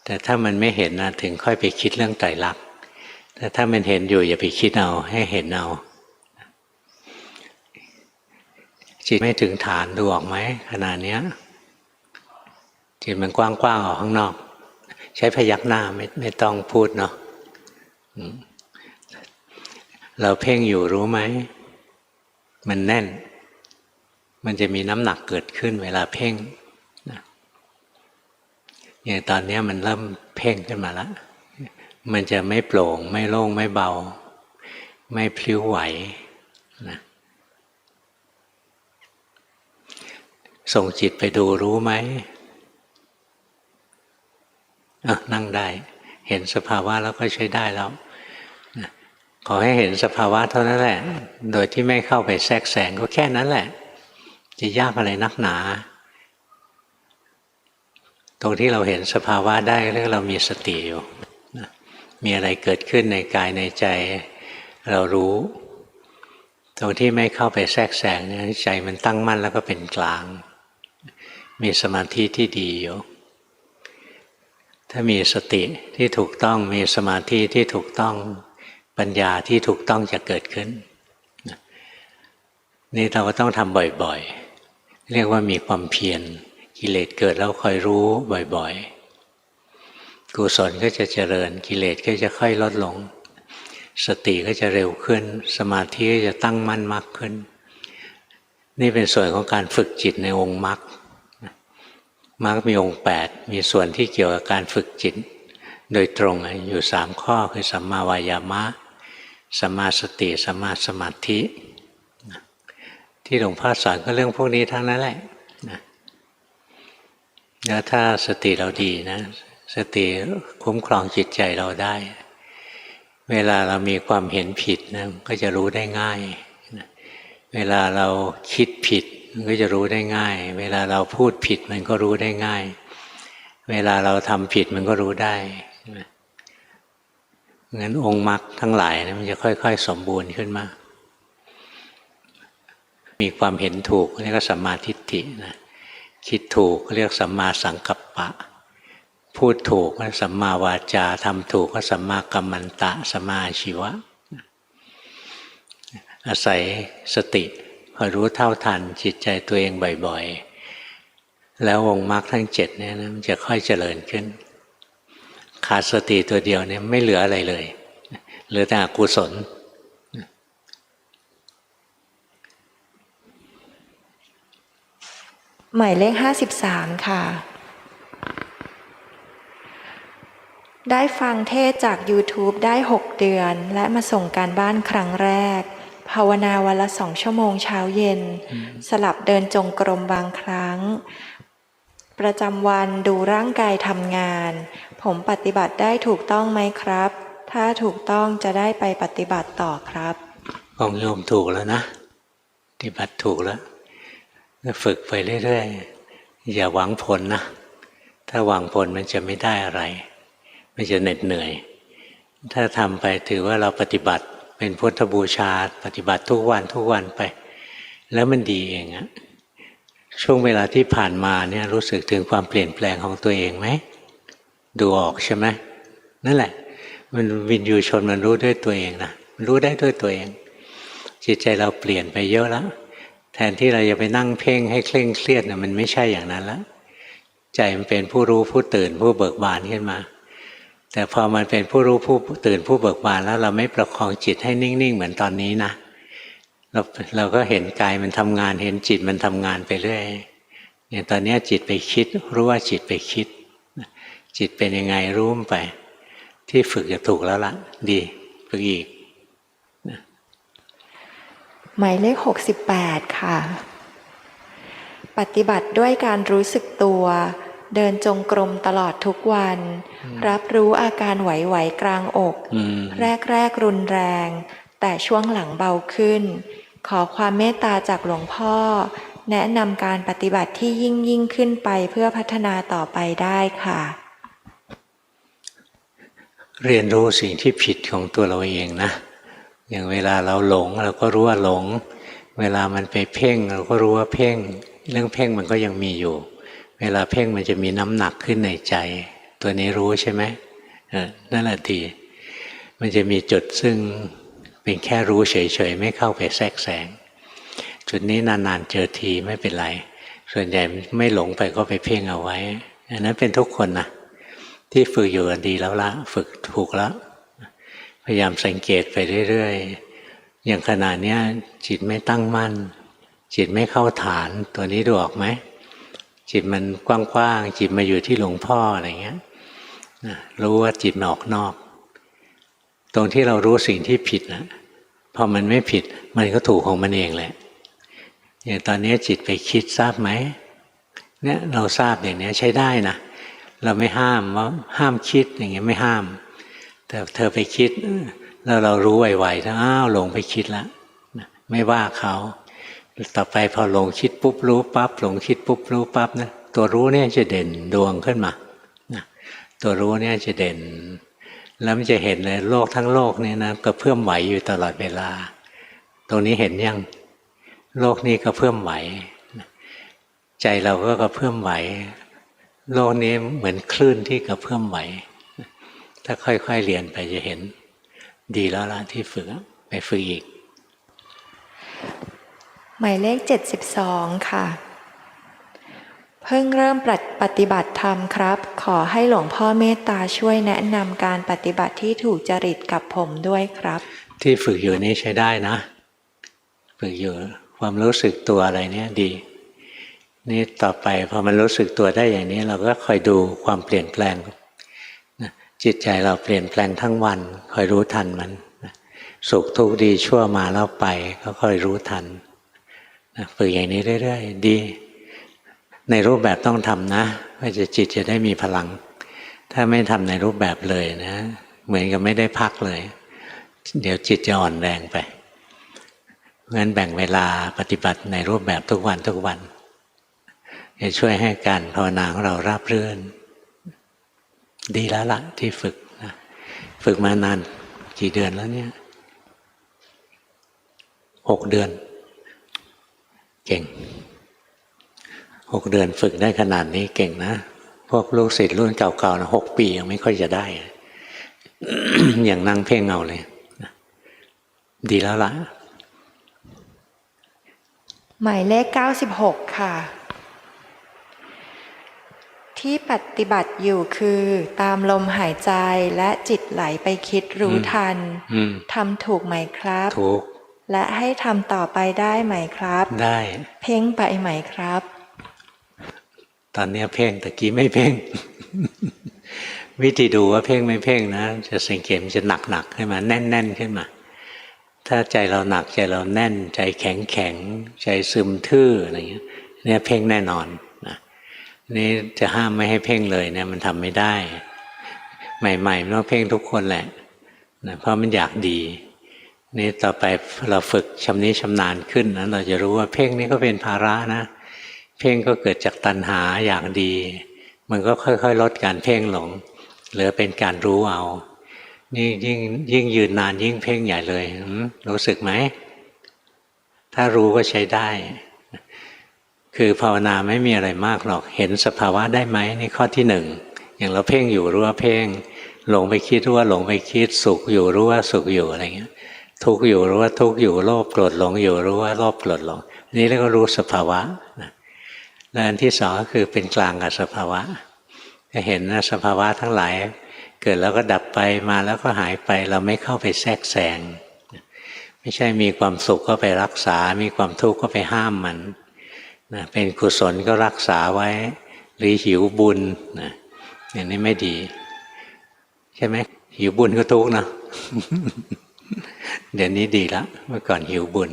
A: แต่ถ้ามันไม่เห็นนะถึงค่อยไปคิดเรื่องไตรลักษณ์แต่ถ้ามันเห็นอยู่อย่าไปคิดเอาให้เห็นเอาจิตไม่ถึงฐานดูออกไหมขณะนี้จิตมันกว้างๆออกข้างนอกใช้พยักหน้าไม่ต้องพูดเนาะเราเพ่งอยู่รู้ไหมมันแน่นมันจะมีน้ำหนักเกิดขึ้นเวลาเพ่งอย่างตอนนี้มันเริ่มเพ่งขึ้นมาแล้วมันจะไม่โปร่งไม่โล่งไม่เบาไม่พลิ้วไหวนะส่งจิตไปดูรู้ไหมนั่งได้เห็นสภาวะแล้วก็ใช้ได้แล้วขอให้เห็นสภาวะเท่านั้นแหละโดยที่ไม่เข้าไปแทรกแซงก็แค่นั้นแหละจะยากอะไรนักหนาตรงที่เราเห็นสภาวะได้เรียกเรามีสติอยู่มีอะไรเกิดขึ้นในกายในใจเรารู้ตรงที่ไม่เข้าไปแทรกแซงเนี่ยใจมันตั้งมั่นแล้วก็เป็นกลางมีสมาธิที่ดีอยู่ถ้ามีสติที่ถูกต้องมีสมาธิที่ถูกต้องปัญญาที่ถูกต้องจะเกิดขึ้นนี่เราก็ต้องทำบ่อยๆเรียกว่ามีความเพียรกิเลสเกิดแล้วคอยรู้บ่อยๆกุศลก็จะเจริญกิเลสก็จะค่อยลดลงสติก็จะเร็วขึ้นสมาธิก็จะตั้งมั่นมากขึ้นนี่เป็นส่วนของการฝึกจิตในองค์มรรคมรรคมีองค์8มีส่วนที่เกี่ยวกับการฝึกจิตโดยตรงอยู่3ข้อคือสัมมาวายามะสัมมาสติสัมมาสมาธิที่หลวงพ่อสอนก็เรื่องพวกนี้ทั้งนั้นแหละแล้วถ้าสติเราดีนะสติคุ้มครองจิตใจเราได้เวลาเรามีความเห็นผิดนะก็จะรู้ได้ง่ายเวลาเราคิดผิดมันก็จะรู้ได้ง่ายเวลาเราพูดผิดมันก็รู้ได้ง่ายเวลาเราทำผิดมันก็รู้ได้งั้นองค์มรรคทั้งหลายนะมันจะค่อยๆสมบูรณ์ขึ้นมามีความเห็นถูกเรียกว่าสัมมาทิฏฐินะคิดถูกเรียกสัมมาสังกัปปะพูดถูกก็สัมมาวาจาทำถูกก็สัมมากัมมันตะสัมมาอาชีวะอาศัยสติคอยรู้เท่าทันจิตใจตัวเองบ่อยๆแล้วองค์มรรคทั้ง7เนี่ยนะมันจะค่อยเจริญขึ้นขาดสติตัวเดียวเนี่ยไม่เหลืออะไรเลยเหลือแต่อกุศล
B: หมายเลข53ค่ะได้ฟังเทศจาก YouTube ได้6เดือนและมาส่งการบ้านครั้งแรกภาวนาวันละ2 ชั่วโมงเช้าเย็นสลับเดินจงกรมบางครั้งประจำวันดูร่างกายทำงานผมปฏิบัติได้ถูกต้องไหมครับถ้าถูกต้องจะได้ไปปฏิบัติต่อครับ
A: ของโยมถูกแล้วนะปฏิบัติถูกแล้วฝึกไปเรื่อยๆอย่าหวังผลนะถ้าหวังผลมันจะไม่ได้อะไรมันจะเหน็ดเหนื่อยถ้าทำไปถือว่าเราปฏิบัติเป็นพุทธบูชาปฏิบัติทุกวันไปแล้วมันดีเองอะช่วงเวลาที่ผ่านมาเนี่ยรู้สึกถึงความเปลี่ยนแปลงของตัวเองไหมดูออกใช่ไหมนั่นแหละมันวินยูชนมันรู้ด้วยตัวเองนะมันรู้ได้ด้วยตัวเองจิตใจเราเปลี่ยนไปเยอะแล้วแทนที่เราจะไปนั่งเพ่งให้เคร่งเครียดนะมันไม่ใช่อย่างนั้นแล้วใจมันเป็นผู้รู้ผู้ตื่นผู้เบิกบานขึ้นมาแต่พอมันเป็นผู้รู้ผู้ตื่นผู้เบิกบานแล้วเราไม่ประคองจิตให้นิ่งๆเหมือนตอนนี้นะเราก็เห็นกายมันทำงานเห็นจิตมันทำงานไปเรื่อยอย่างตอนนี้จิตไปคิดรู้ว่าจิตไปคิดจิตเป็นยังไงรู้มันไปที่ฝึกจะถูกแล้วล่ะดีฝึกอีก
B: หมายเลข68ค่ะปฏิบัติด้วยการรู้สึกตัวเดินจงกรมตลอดทุกวันรับรู้อาการไหวๆกลางอกแรกรุนแรง แต่ช่วงหลังเบาขึ้นขอความเมตตาจากหลวงพ่อแนะนำการปฏิบัติที่ยิ่งขึ้นไปเพื่อพัฒนาต่อไปได้ค่ะ
A: เรียนรู้สิ่งที่ผิดของตัวเราเองนะอย่างเวลาเราหลงเราก็รู้ว่าหลงเวลามันไปเพ่งเราก็รู้ว่าเพ่งเรื่องเพ่งมันก็ยังมีอยู่เวลาเพ่งมันจะมีน้ำหนักขึ้นในใจตัวนี้รู้ใช่ไหมนั่นแหละดีมันจะมีจุดซึ่งเป็นแค่รู้เฉยๆไม่เข้าไปแทรกแซงจุดนี้นานๆเจอทีไม่เป็นไรส่วนใหญ่ไม่หลงไปก็ไปเพ่งเอาไว้อันนั้นเป็นทุกคนนะที่ฝึกอยู่ดีแล้วละฝึกถูกแล้วพยายามสังเกตไปเรื่อยๆอย่างขณะนี้จิตไม่ตั้งมั่นจิตไม่เข้าฐานตัวนี้ดูออกไหมจิตมันกว้างๆจิตมาอยู่ที่หลวงพ่ออะไรเงี้ยรู้ว่าจิตมันออกนอกตรงที่เรารู้สิ่งที่ผิดนะพอมันไม่ผิดมันก็ถูกของมันเองแหละอย่างตอนนี้จิตไปคิดทราบไหมเนี่ยเราทราบอย่างนี้ใช้ได้นะเราไม่ห้ามว่าห้ามคิดอย่างเงี้ยไม่ห้ามแต่เธอไปคิดแล้วเรารู้ไวๆถ้าอ้าวหลงไปคิดแล้วไม่ว่าเขาต่อไปพอหลงคิดปุ๊บรู้ปั๊บหลงคิดปุ๊บรู้ปั๊บนะตัวรู้เนี่ยจะเด่นดวงขึ้นมาตัวรู้เนี่ยจะเด่นแล้วมันจะเห็นเลยโลกทั้งโลกนี่นะกระเพื่อมไหวอยู่ตลอดเวลาตรงนี้เห็นยังโลกนี้กระเพื่อมไหวใจเราก็กระเพื่อมไหวโลกนี้เหมือนคลื่นที่กระเพื่อมไหวถ้าค่อยๆเรียนไปจะเห็นดีแล้วล่ะที่ฝึกไปฝึกอีก
B: หมายเลข72ค่ะเพิ่งเริ่มปฏิบัติธรรมครับขอให้หลวงพ่อเมตตาช่วยแนะนำการปฏิบัติที่ถูกจริตกับผมด้วยครับ
A: ที่ฝึกอยู่นี้ใช้ได้นะฝึกอยู่ความรู้สึกตัวอะไรเนี้ยดีนี่ต่อไปพอมันรู้สึกตัวได้อย่างนี้เราก็คอยดูความเปลี่ยนแปลงจิตใจเราเปลี่ยนแปลงทั้งวันคอยรู้ทันมันสุขทุกข์ดีชั่วมาแล้วไปก็คอยรู้ทันฝึกอย่างนี้เรื่อยๆดีในรูปแบบต้องทำนะเพื่อจิตจะได้มีพลังถ้าไม่ทำในรูปแบบเลยนะเหมือนกับไม่ได้พักเลยเดี๋ยวจิตจะอ่อนแรงไปงั้นแบ่งเวลาปฏิบัติในรูปแบบทุกวันจะช่วยให้การภาวนาของเราราบรื่นดีแล้วล่ะที่ฝึกนะฝึกมานานกี่เดือนแล้วเนี่ย6 เดือนเก่ง6 เดือนฝึกได้ขนาดนี้เก่งนะพวกลูกศิษย์รุ่นเก่าๆนะ6 ปียังไม่ค่อยจะได้ อย่างนั่งเพ่งเอาเลยดีแล้วล่ะ
B: หมายเลข96ค่ะที่ปฏิบัติอยู่คือตามลมหายใจและจิตไหลไปคิดรู้ทันทำถูกไหมครับ
A: ถูก
B: และให้ทำต่อไปได้ไหมครับ
A: ได้
B: เพ่งไปไหมครับ
A: ตอนนี้เพ่งตะกี้ไม่เพ่ง วิธีดูว่าเพ่งไม่เพ่งนะจะสังเกตมันจะหนักขึ้นมาแน่นขึ้นมาถ้าใจเราหนักใจเราแน่นใจแข็งใจซึมทื่ออะไรเงี้ยเนี่ยเพ่งแน่นอนนะนี่จะห้ามไม่ให้เพ่งเลยเนี่ยมันทำไม่ได้ใหม่ๆมันต้องเพ่งทุกคนแหละนะเพราะมันอยากดีนี่ต่อไปเราฝึกชำนิชำนาญขึ้นนะเราจะรู้ว่าเพ่งนี่ก็เป็นภาระนะเพ่งก็เกิดจากตัณหาอยากดีมันก็ค่อยๆลดการเพ่งลงเหลือเป็นการรู้เอานี่ยิ่งยืนนานยิ่งเพ่งใหญ่เลยรู้สึกไหมถ้ารู้ก็ใช้ได้คือภาวนาไม่มีอะไรมากหรอกเห็นสภาวะได้ไหมนี่ข้อที่หนึ่งอย่างเราเพ่งอยู่รู้ว่าเพ่งหลงไปคิดรู้ว่าหลงไปคิดสุขอยู่รู้ว่าสุขอยู่อะไรเงี้ยทุกข์อยู่รู้ว่าทุกข์อยู่โลภโกรธหลงอยู่รู้ว่าโลภโกรธหลงนี่เรียกว่ารู้สภาวะและอันที่สองก็คือเป็นกลางกับสภาวะจะเห็นนะสภาวะทั้งหลายเกิดแล้วก็ดับไปมาแล้วก็หายไปเราไม่เข้าไปแทรกแซงไม่ใช่มีความสุขก็ไปรักษามีความทุกข์ก็ไปห้ามมันนะเป็นกุศลก็รักษาไว้หรือหิวบุญนะอย่างนี้ไม่ดีใช่ไหมหิวบุญก็ทุกข์นะ เดี๋ยวนี้ดีแล้วเมื่อก่อนหิวบุญ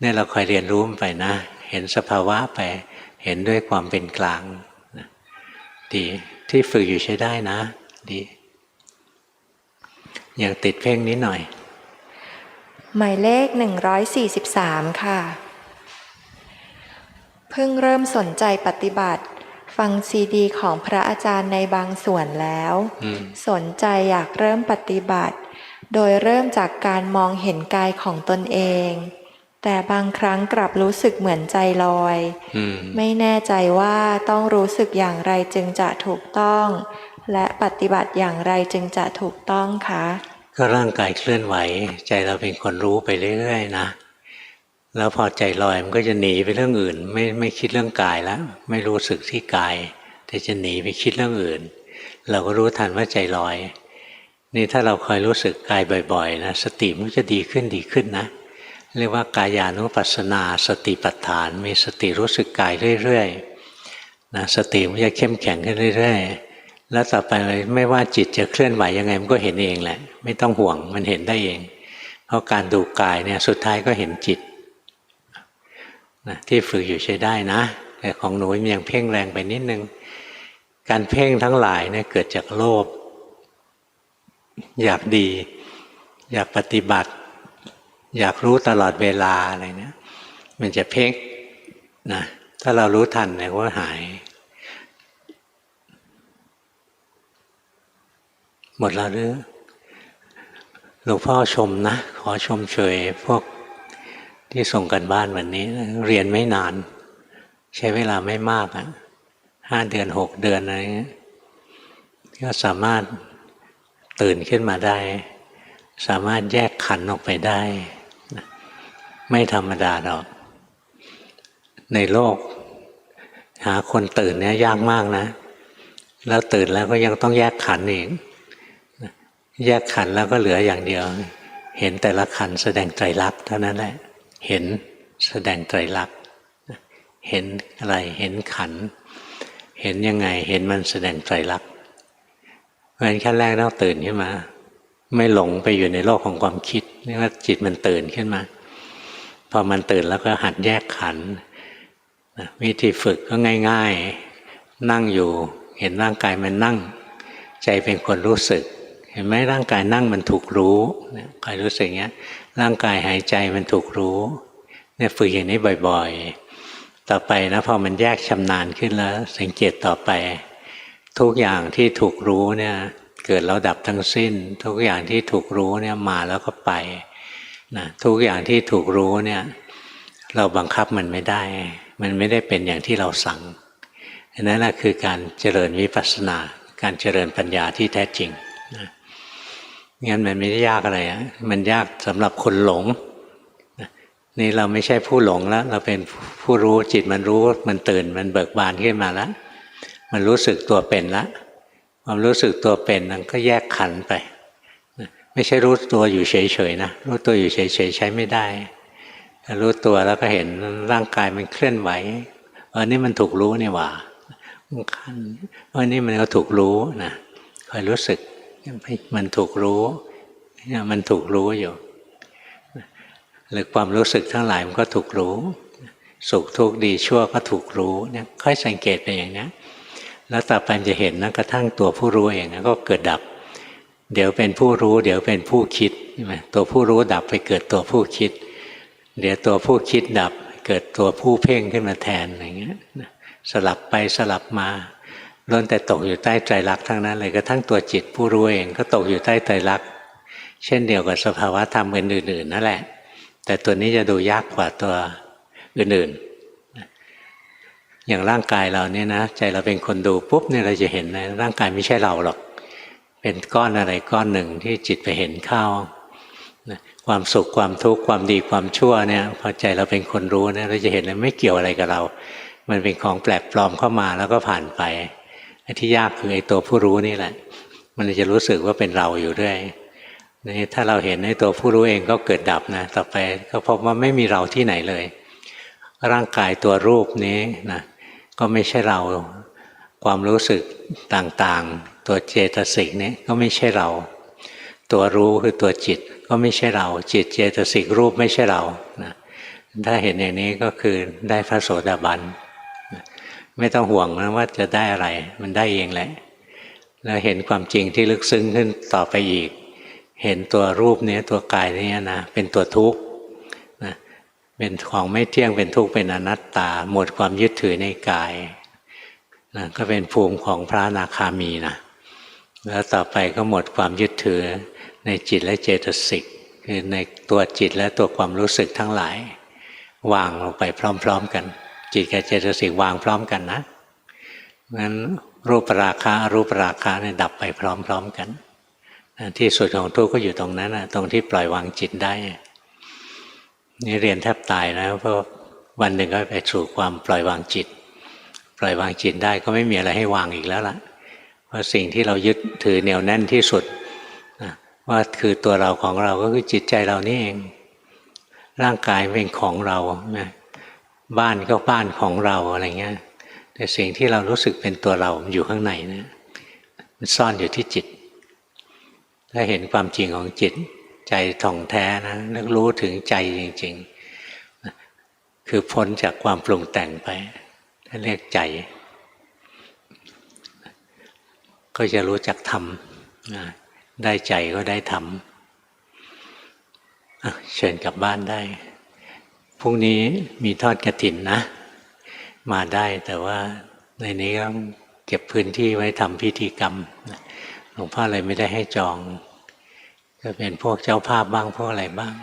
A: นี่เราคอยเรียนรู้มันไปนะเห็นสภาวะไปเห็นด้วยความเป็นกลางดีที่ฝึกอยู่ใช้ได้นะดี ยังติดเพ่งนิดหน่อย
B: หมายเลข143ค่ะเพิ่งเริ่มสนใจปฏิบัติฟังซีดีของพระอาจารย์ในบางส่วนแล้วสนใจอยากเริ่มปฏิบัติโดยเริ่มจากการมองเห็นกายของตนเองแต่บางครั้งกลับรู้สึกเหมือนใจลอยไม่แน่ใจว่าต้องรู้สึกอย่างไรจึงจะถูกต้องและปฏิบัติอย่างไรจึงจะถูกต้องคะ
A: ก็ร่างกายเคลื่อนไหวใจเราเป็นคนรู้ไปเรื่อยๆนะแล้วพอใจลอยมันก็จะหนีไปเรื่องอื่นไม่คิดเรื่องกายแล้วไม่รู้สึกที่กายแต่จะหนีไปคิดเรื่องอื่นเราก็รู้ทันว่าใจลอยนี่ถ้าเราคอยรู้สึกกายบ่อยๆนะสติมันจะดีขึ้นนะเรียกว่ากายานุปัสสนาสติปัฏฐานมีสติรู้สึกกายเรื่อยๆนะสติมันจะเข้มแข็งขึ้นเรื่อยๆแล้วต่อไปไม่ว่าจิตจะเคลื่อนไหวยังไงมันก็เห็นเองแหละไม่ต้องห่วงมันเห็นได้เองเพราะการดูกายเนี่ยสุดท้ายก็เห็นจิตนะที่ฝึกอยู่ใช้ได้นะแต่ของหนูยังเพ่งแรงไปนิดนึงการเพ่งทั้งหลายเนี่ยเกิดจากโลภอยากดีอยากปฏิบัติอยากรู้ตลอดเวลาอะไรเนี่ยมันจะเพ่งนะถ้าเรารู้ทันเนี่ยก็หายหมดแล้วหรือหลวงพ่อชมนะขอชมเชยพวกที่ส่งกันบ้านวันนี้เรียนไม่นานใช้เวลาไม่มาก5 เดือน6 เดือนอะไรเงี้ยก็สามารถตื่นขึ้นมาได้สามารถแยกขันธ์ออกไปได้ไม่ธรรมดาหรอกในโลกหาคนตื่นเนี่ยยากมากนะแล้วตื่นแล้วก็ยังต้องแยกขันธ์อีกแยกขันธ์แล้วก็เหลืออย่างเดียวเห็นแต่ละขันธ์แสดงไตรลักษณ์เท่านั้นแหละเห็นแสดงไตรลักษณ์เห็นอะไรเห็นขันธ์เห็นยังไงเห็นมันแสดงไตรลักษณ์เพราะฉะนั้นขั้นแรกต้องตื่นขึ้นมาไม่หลงไปอยู่ในโลกของความคิดนี่ว่าจิตมันตื่นขึ้นมาพอมันตื่นแล้วก็หัดแยกขันธ์วิธีฝึกก็ง่ายๆนั่งอยู่เห็นร่างกายมันนั่งใจเป็นคนรู้สึกเห็นไหมร่างกายนั่งมันถูกรู้คอยรู้สึกอย่างเงี้ยร่างกายหายใจมันถูกรู้เนี่ยฝึกอย่างนี้บ่อยๆต่อไปนะพอมันแยกชำนาญขึ้นแล้วสังเกตต่อไปทุกอย่างที่ถูกรู้เนี่ยเกิดแล้วดับทั้งสิ้นทุกอย่างที่ถูกรู้เนี่ยมาแล้วก็ไปนะทุกอย่างที่ถูกรู้เนี่ยเราบังคับมันไม่ได้มันไม่ได้เป็นอย่างที่เราสั่งอันนั้นแหละคือการเจริญวิปัสสนาการเจริญปัญญาที่แท้จริงนะงั้นมันไม่ได้ยากอะไรมันยากสำหรับคนหลงนี่เราไม่ใช่ผู้หลงแล้วเราเป็นผู้รู้จิตมันรู้มันตื่นมันเบิกบานขึ้นมาแล้วมันรู้สึกตัวเป็นแล้วความรู้สึกตัวเป็นมันก็แยกขันธ์ไปไม่ใช่รู้ตัวอยู่เฉยๆนะรู้ตัวอยู่เฉยๆใช้ไม่ได้รู้ตัวแล้วก็เห็นร่างกายมันเคลื่อนไหวนี่มันถูกรู้นี่หว่าขันนี่มันก็ถูกรู้นะคอยรู้สึกมันถูกรู้เนี่ยมันถูกรู้อยู่หรือความรู้สึกทั้งหลายมันก็ถูกรู้สุขทุกข์ดีชั่วก็ถูกรู้เนี่ยค่อยสังเกตไปอย่างนี้แล้วต่อไปจะเห็นนะกระทั่งตัวผู้รู้เองก็เกิดดับเดี๋ยวเป็นผู้รู้เดี๋ยวเป็นผู้คิดใช่ไหมตัวผู้รู้ดับไปเกิดตัวผู้คิดเดี๋ยวตัวผู้คิดดับเกิดตัวผู้เพ่งขึ้นมาแทนอย่างเงี้ยสลับไปสลับมาล้วนแต่ตกอยู่ใต้ไตรลักษณ์ทั้งนั้นเลยกระทั่งตัวจิตผู้รู้เองก็ตกอยู่ใต้ไตรลักษณ์เช่นเดียวกับสภาวะธรรมอื่นๆนั่นแหละแต่ตัวนี้จะดูยากกว่าตัวอื่นๆอย่างร่างกายเราเนี่ยนะใจเราเป็นคนดูปุ๊บเนี่ยเราจะเห็นนะร่างกายไม่ใช่เราหรอกเป็นก้อนอะไรก้อนหนึ่งที่จิตไปเห็นเข้าความสุขความทุกข์ความดีความชั่วเนี่ยพอใจเราเป็นคนรู้เนี่ยเราจะเห็นเลยไม่เกี่ยวอะไรกับเรามันเป็นของแปลกปลอมเข้ามาแล้วก็ผ่านไปที่ยากคือไอ้ตัวผู้รู้นี่แหละมันจะรู้สึกว่าเป็นเราอยู่ด้วยนี่ถ้าเราเห็นไอ้ตัวผู้รู้เองก็เกิดดับนะต่อไปก็พบว่าไม่มีเราที่ไหนเลยร่างกายตัวรูปนี้นะก็ไม่ใช่เราความรู้สึกต่างๆตัวเจตสิกนี้ก็ไม่ใช่เราตัวรู้คือตัวจิตก็ไม่ใช่เราจิตเจตสิกรูปไม่ใช่เรานะถ้าเห็นอย่างนี้ก็คือได้พระโสดาบันไม่ต้องห่วงนะว่าจะได้อะไรมันได้เองแหละแล้วเห็นความจริงที่ลึกซึ้งขึ้นต่อไปอีก เห็นตัวรูปนี้ตัวกายนี้นะเป็นตัวทุกข์นะเป็นของไม่เที่ยงเป็นทุกข์เป็นอนัตตาหมดความยึดถือในกายนะก็เป็นภูมิของพระอนาคามีนะแล้วต่อไปก็หมดความยึดถือในจิตและเจตสิกคือในตัวจิตและตัวความรู้สึกทั้งหลายวางลงไปพร้อมๆกันจิตกับเจตสิกวางพร้อมกันนะงั้นรูปราคะอรูปราคะเนี่ยดับไปพร้อมๆกันที่สุดของทุกข์ก็อยู่ตรงนั้นนะตรงที่ปล่อยวางจิตได้นี่เรียนแทบตายนะเพราะวันหนึ่งก็ไปสู่ความปล่อยวางจิตปล่อยวางจิตได้ก็ไม่มีอะไรให้วางอีกแล้วล่ะเพราะสิ่งที่เรายึดถือเหนียวแน่นที่สุดว่าคือตัวเราของเราก็คือจิตใจเรานี่เองร่างกายเป็นของเรานะบ้านก็บ้านของเราอะไรเงี้ยแต่สิ่งที่เรารู้สึกเป็นตัวเราอยู่ข้างในนะมันซ่อนอยู่ที่จิตถ้าเห็นความจริงของจิตใจท่องแท้นะแล้วรู้ถึงใจจริงๆคือพ้นจากความปรุงแต่งไปท่านเรียกใจก็จะรู้จักธรรมได้ใจก็ได้ธรรมเชิญกลับบ้านได้พรุ่งนี้มีทอดกฐินนะมาได้แต่ว่าในนี้ก็เก็บพื้นที่ไว้ทำพิธีกรรมหลวงพ่อเลยไม่ได้ให้จองก็เป็นพวกเจ้าภาพบ้างพวกอะไรบ้าง